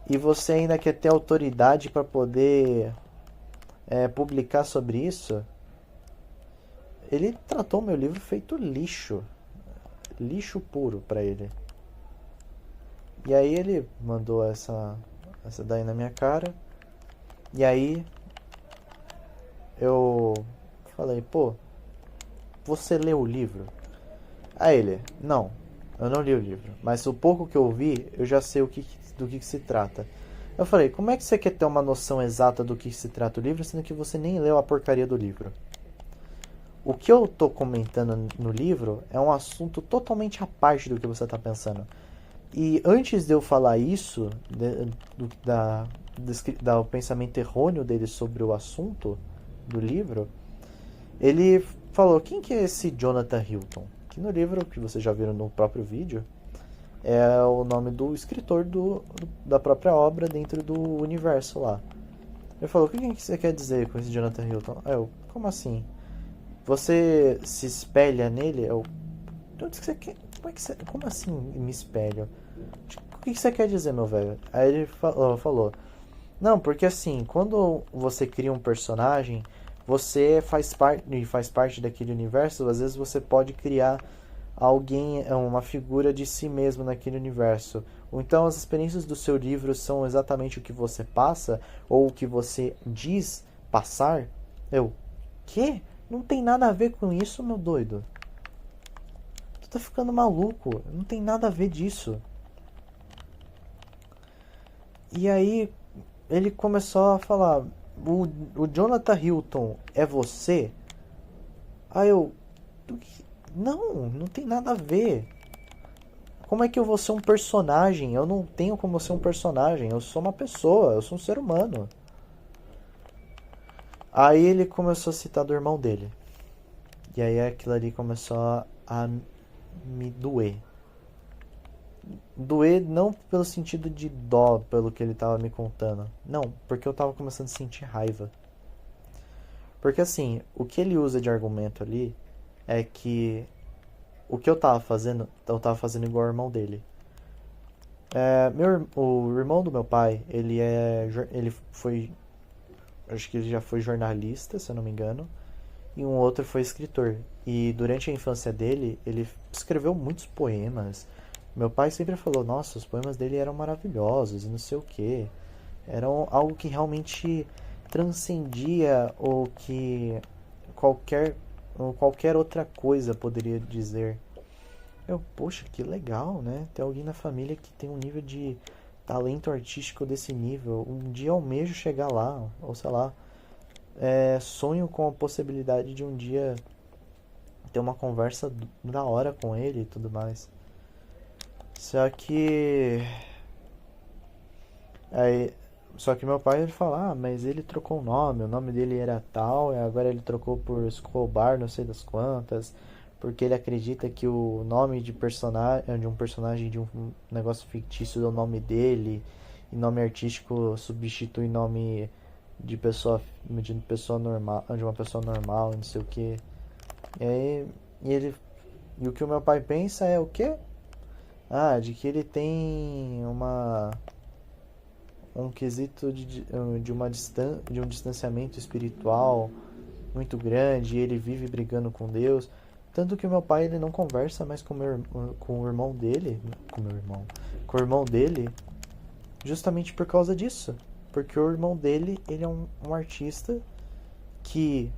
e você ainda quer ter autoridade para poder publicar sobre isso. Ele tratou meu livro feito lixo, lixo puro para ele. E aí ele mandou essa daí na minha cara. E aí eu falei, pô, você leu o livro? Aí ele, não, eu não li o livro, mas o pouco que eu vi, eu já sei do que se trata. Eu falei, como é que você quer ter uma noção exata do que se trata o livro, sendo que você nem leu a porcaria do livro? O que eu tô comentando no livro é um assunto totalmente à parte do que você tá pensando. E antes de eu falar isso, do pensamento errôneo dele sobre o assunto do livro, ele falou, quem que é esse Jonathan Hilton? Que no livro, que vocês já viram no próprio vídeo, é o nome do escritor da própria obra dentro do universo lá. Ele falou, o que você quer dizer com esse Jonathan Hilton? Como assim? Você se espelha nele? Como assim me espelho? O que você quer dizer, meu velho? Aí ele falou, não, porque assim, quando você cria um personagem, você faz parte daquele universo, às vezes você pode criar alguém, uma figura de si mesmo naquele universo. Ou então as experiências do seu livro são exatamente o que você passa, ou o que você diz passar. Quê? Não tem nada a ver com isso, meu doido. Tu tá ficando maluco. Não tem nada a ver disso. E aí ele começou a falar, o Jonathan Hilton é você? Aí não tem nada a ver. Como é que eu vou ser um personagem? Eu não tenho como ser um personagem. Eu sou uma pessoa, eu sou um ser humano. Aí ele começou a citar do irmão dele. E aí aquilo ali começou a me doer. Doer não pelo sentido de dó, pelo que ele tava me contando. Não, porque eu tava começando a sentir raiva. Porque assim, o que ele usa de argumento ali é que o que eu tava fazendo igual ao irmão dele. O irmão do meu pai, ele foi, acho que ele já foi jornalista, se eu não me engano, e um outro foi escritor. E durante a infância dele, ele escreveu muitos poemas. Meu pai sempre falou, nossa, os poemas dele eram maravilhosos e não sei o que. Eram algo que realmente transcendia o que qualquer outra coisa poderia dizer. Poxa, que legal, né? Tem alguém na família que tem um nível de talento artístico desse nível. Um dia eu almejo chegar lá, ou sei lá. sonho com a possibilidade de um dia ter uma conversa da hora com ele e tudo mais. Só que aí, só que meu pai ele fala, mas ele trocou o nome dele era tal, e agora ele trocou por Escobar, não sei das quantas, porque ele acredita que o nome de um personagem de um negócio fictício é o nome dele, e nome artístico substitui nome de pessoa normal, de uma pessoa normal, não sei o que. E aí, e ele e o que o meu pai pensa é o quê? De que ele tem um quesito de um distanciamento espiritual muito grande, e ele vive brigando com Deus. Tanto que o meu pai ele não conversa mais com o irmão dele, com o irmão dele, justamente por causa disso. Porque o irmão dele, ele é um artista que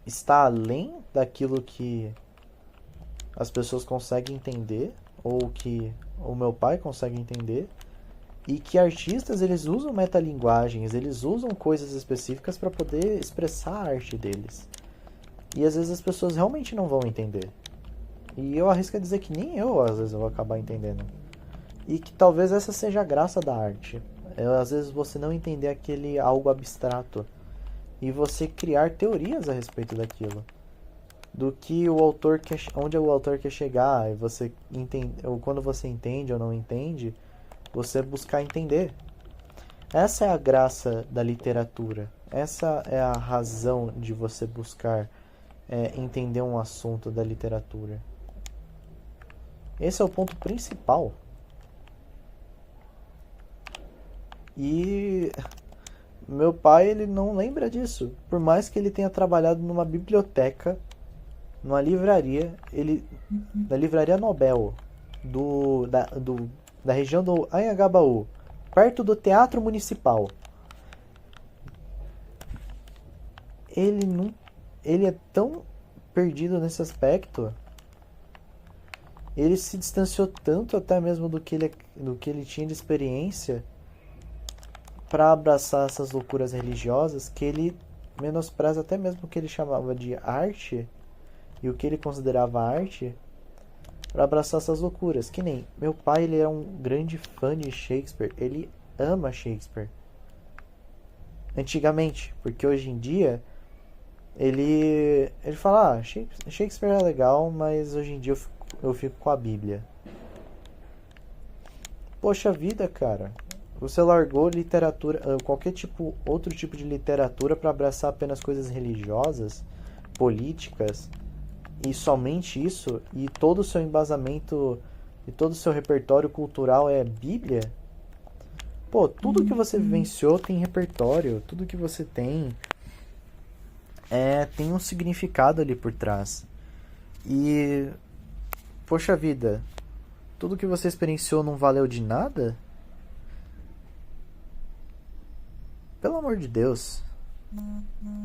está além daquilo que as pessoas conseguem entender, ou que o meu pai consegue entender, e que artistas eles usam metalinguagens, eles usam coisas específicas para poder expressar a arte deles. E às vezes as pessoas realmente não vão entender. E eu arrisco a dizer que nem eu às vezes vou acabar entendendo. E que talvez essa seja a graça da arte. Às vezes você não entender aquele algo abstrato e você criar teorias a respeito daquilo. Do que o autor quer, onde o autor quer chegar, e você entende, ou quando você entende ou não entende, você buscar entender. Essa é a graça da literatura. Essa é a razão de você buscar entender um assunto da literatura. Esse é o ponto principal. E meu pai ele não lembra disso. Por mais que ele tenha trabalhado numa biblioteca, numa livraria, da livraria Nobel da região do Anhangabaú, perto do Teatro Municipal. Ele é tão perdido nesse aspecto. Ele se distanciou tanto até mesmo do que ele tinha de experiência para abraçar essas loucuras religiosas, que ele menospreza até mesmo o que ele chamava de arte e o que ele considerava arte, para abraçar essas loucuras. Que nem meu pai, ele é um grande fã de Shakespeare, ele ama Shakespeare. Antigamente, porque hoje em dia ele fala, Shakespeare é legal, mas hoje em dia eu fico com a Bíblia. Poxa vida, cara. Você largou literatura, outro tipo de literatura para abraçar apenas coisas religiosas, políticas, e somente isso, e todo o seu embasamento e todo o seu repertório cultural é Bíblia? Pô, tudo que você vivenciou tem repertório, tudo que você tem tem um significado ali por trás. E poxa vida, tudo que você experienciou não valeu de nada? Pelo amor de Deus.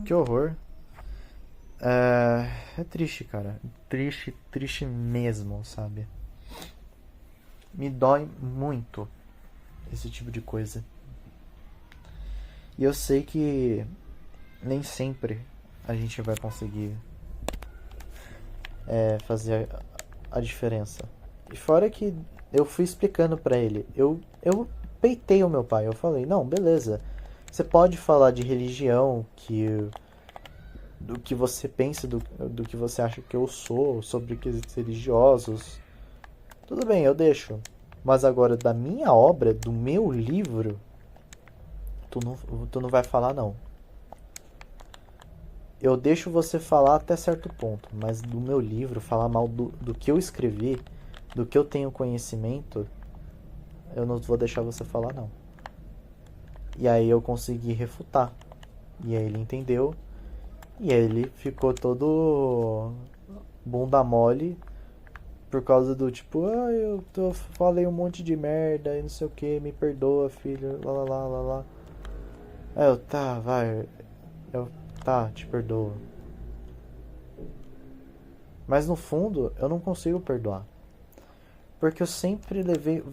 Que horror. É triste, cara. Triste, triste mesmo, sabe? Me dói muito esse tipo de coisa. E eu sei que nem sempre a gente vai conseguir fazer a diferença. E fora que eu fui explicando pra ele. Eu peitei o meu pai. Eu falei, não, beleza. Você pode falar de religião, do que você pensa, do que você acha que eu sou, sobre quesitos religiosos. Tudo bem, eu deixo. Mas agora, da minha obra, do meu livro, tu não vai falar, não. Eu deixo você falar até certo ponto, mas do meu livro, falar mal do que eu escrevi, do que eu tenho conhecimento, eu não vou deixar você falar, não. E aí eu consegui refutar. E aí ele entendeu. E aí ele ficou todo bunda mole por causa do tipo, falei um monte de merda e não sei o que, me perdoa, filho, lá lá lá lá lá. Vai. Te perdoo. Mas no fundo, eu não consigo perdoar. Porque eu sempre levei.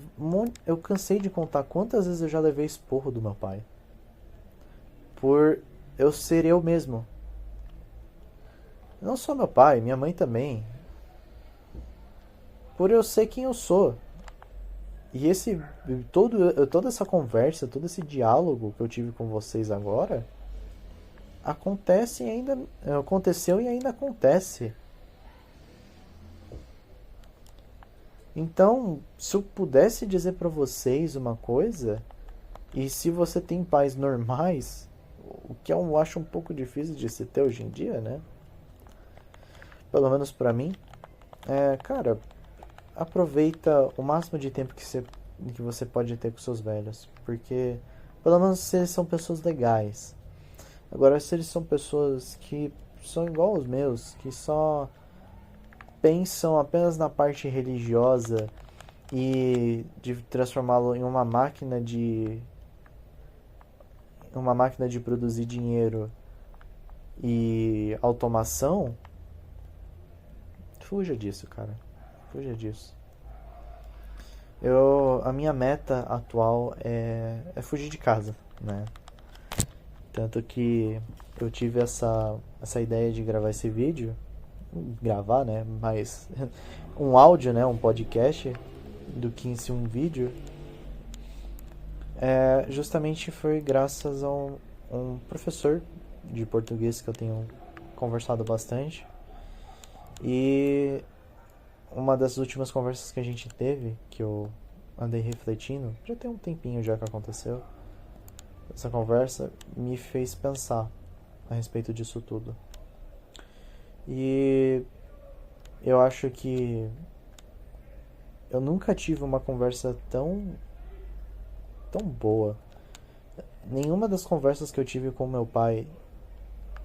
Eu cansei de contar quantas vezes eu já levei esporro do meu pai. Por eu ser eu mesmo. Não só meu pai, minha mãe também. Por eu ser quem eu sou. E toda essa conversa, todo esse diálogo que eu tive com vocês agora, aconteceu e ainda acontece. Então, se eu pudesse dizer pra vocês uma coisa, e se você tem pais normais, o que eu acho um pouco difícil de se ter hoje em dia, né? Pelo menos pra mim, cara, aproveita o máximo de tempo que você pode ter com seus velhos, porque pelo menos se eles são pessoas legais. Agora, se eles são pessoas que são igual aos meus, que só pensam apenas na parte religiosa e de transformá-lo em uma máquina de produzir dinheiro e automação, fuja disso, cara. Fuja disso. A minha meta atual é fugir de casa, né? Tanto que eu tive essa ideia de gravar esse vídeo, gravar, né? Mas um áudio, né? Um podcast do que em si um vídeo, justamente foi graças a um professor de português que eu tenho conversado bastante. E uma das últimas conversas que a gente teve, que eu andei refletindo, já tem um tempinho já que aconteceu, essa conversa me fez pensar a respeito disso tudo. E eu acho que eu nunca tive uma conversa tão boa. Nenhuma das conversas que eu tive com meu pai,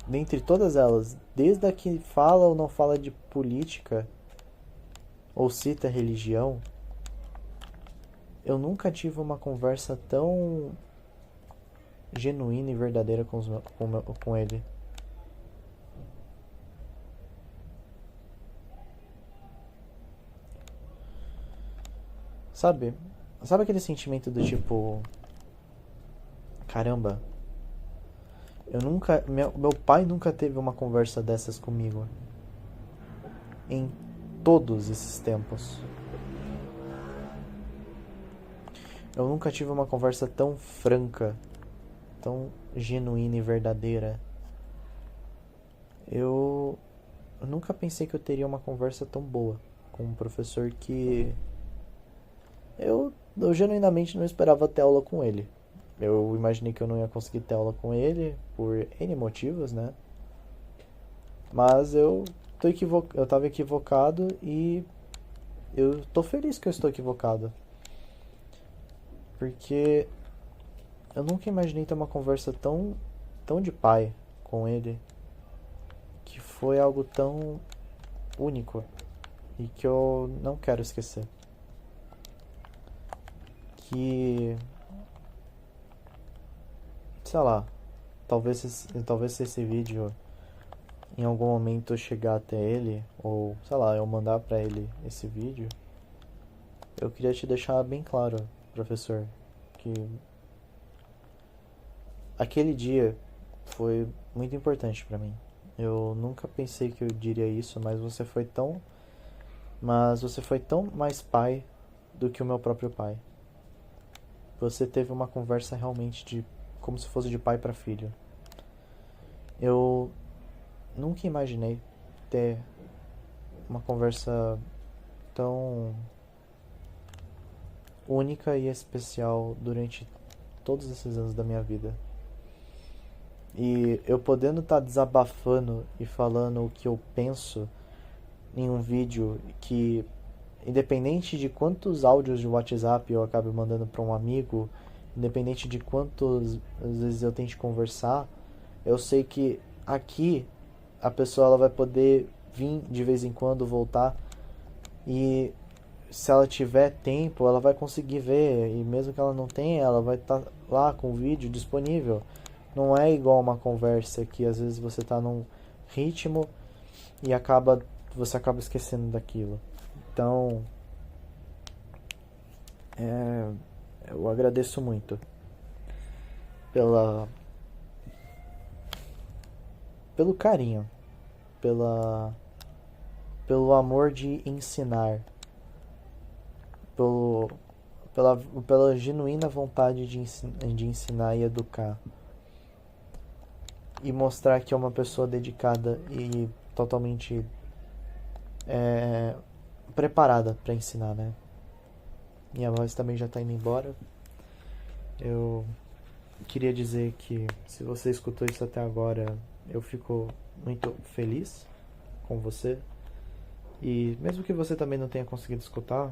dentre todas elas, desde a que fala ou não fala de política ou cita religião, eu nunca tive uma conversa tão genuína e verdadeira com ele. Sabe? Sabe aquele sentimento do tipo, caramba, meu pai nunca teve uma conversa dessas comigo em todos esses tempos. Eu nunca tive uma conversa tão franca, tão genuína e verdadeira. Eu nunca pensei que eu teria uma conversa tão boa com um professor que eu genuinamente não esperava ter aula com ele. Eu imaginei que eu não ia conseguir ter aula com ele por N motivos, né? Mas eu tava equivocado e eu tô feliz que eu estou equivocado. Porque eu nunca imaginei ter uma conversa tão de pai com ele, que foi algo tão único e que eu não quero esquecer. Que, sei lá, talvez se esse vídeo em algum momento eu chegar até ele, ou sei lá, eu mandar pra ele esse vídeo, eu queria te deixar bem claro, professor, que aquele dia foi muito importante pra mim. Eu nunca pensei que eu diria isso, mas você foi tão mais pai do que o meu próprio pai. Você teve uma conversa realmente de como se fosse de pai para filho. Eu nunca imaginei ter uma conversa tão única e especial durante todos esses anos da minha vida. E eu podendo estar desabafando e falando o que eu penso em um vídeo que, independente de quantos áudios de WhatsApp eu acabe mandando para um amigo, independente de quantas vezes eu tente conversar, eu sei que aqui a pessoa ela vai poder vir de vez em quando, voltar, e se ela tiver tempo, ela vai conseguir ver, e mesmo que ela não tenha, ela vai estar lá com o vídeo disponível. Não é igual uma conversa que às vezes você está num ritmo e você acaba esquecendo daquilo. Então, eu agradeço muito pela pelo carinho, pela, pelo amor de ensinar, pelo, pela genuína vontade de ensinar e educar. E mostrar que é uma pessoa dedicada e totalmente preparada para ensinar, né? Minha voz também já tá indo embora. Eu queria dizer que se você escutou isso até agora, eu fico muito feliz com você. E mesmo que você também não tenha conseguido escutar,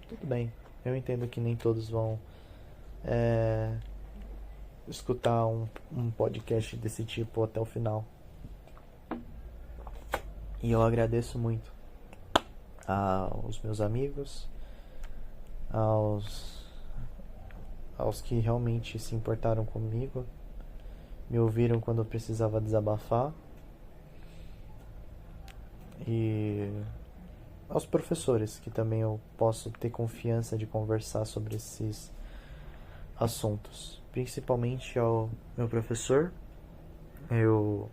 tudo bem. Eu entendo que nem todos vão escutar um podcast desse tipo até o final. E eu agradeço muito aos meus amigos, aos que realmente se importaram comigo, me ouviram quando eu precisava desabafar, e aos professores, que também eu posso ter confiança de conversar sobre esses assuntos. Principalmente ao meu professor. Eu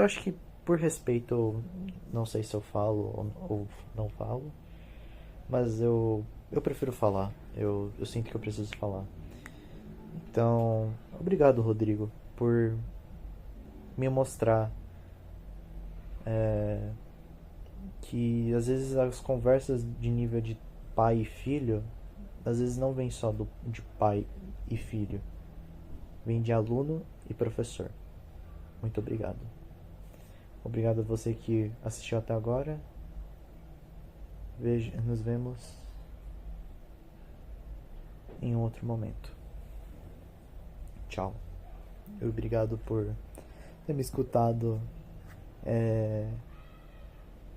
acho que por respeito, não sei se eu falo ou não falo, mas eu prefiro falar. Eu sinto que eu preciso falar. Então, obrigado, Rodrigo, por me mostrar que às vezes as conversas de nível de pai e filho, às vezes não vem só de pai e filho, vem de aluno e professor. Muito obrigado. Obrigado a você que assistiu até agora. Nos vemos em um outro momento. Tchau. Obrigado por ter me escutado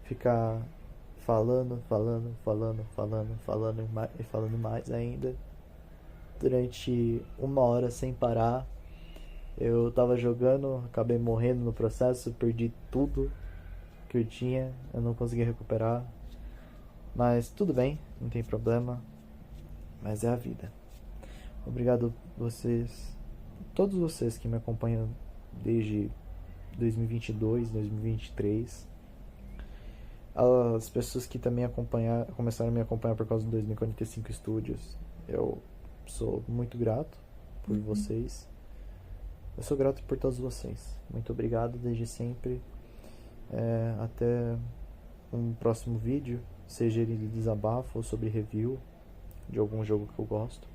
ficar falando e falando mais ainda durante 1 hora sem parar. Eu tava jogando, acabei morrendo no processo, perdi tudo que eu tinha, eu não consegui recuperar. Mas tudo bem, não tem problema. Mas é a vida. Obrigado vocês, todos vocês que me acompanham desde 2022, 2023. As pessoas que também começaram a me acompanhar por causa do 2045 Studios. Eu sou muito grato por vocês. Eu sou grato por todos vocês. Muito obrigado desde sempre. Até um próximo vídeo, seja ele de desabafo ou sobre review de algum jogo que eu gosto.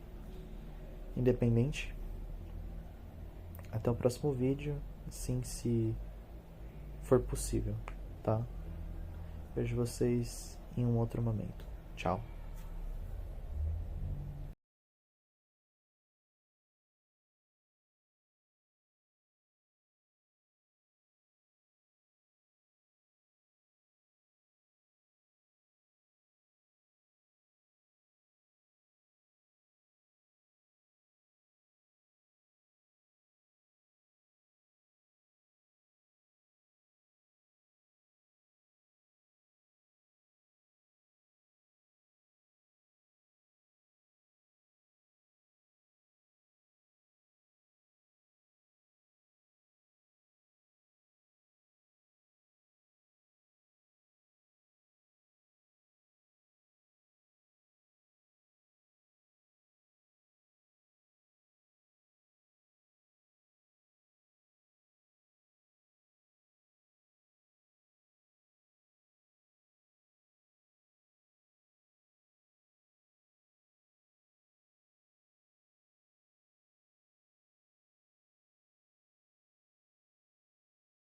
Independente. Até o próximo vídeo, sim, se for possível, tá? Vejo vocês em um outro momento. Tchau.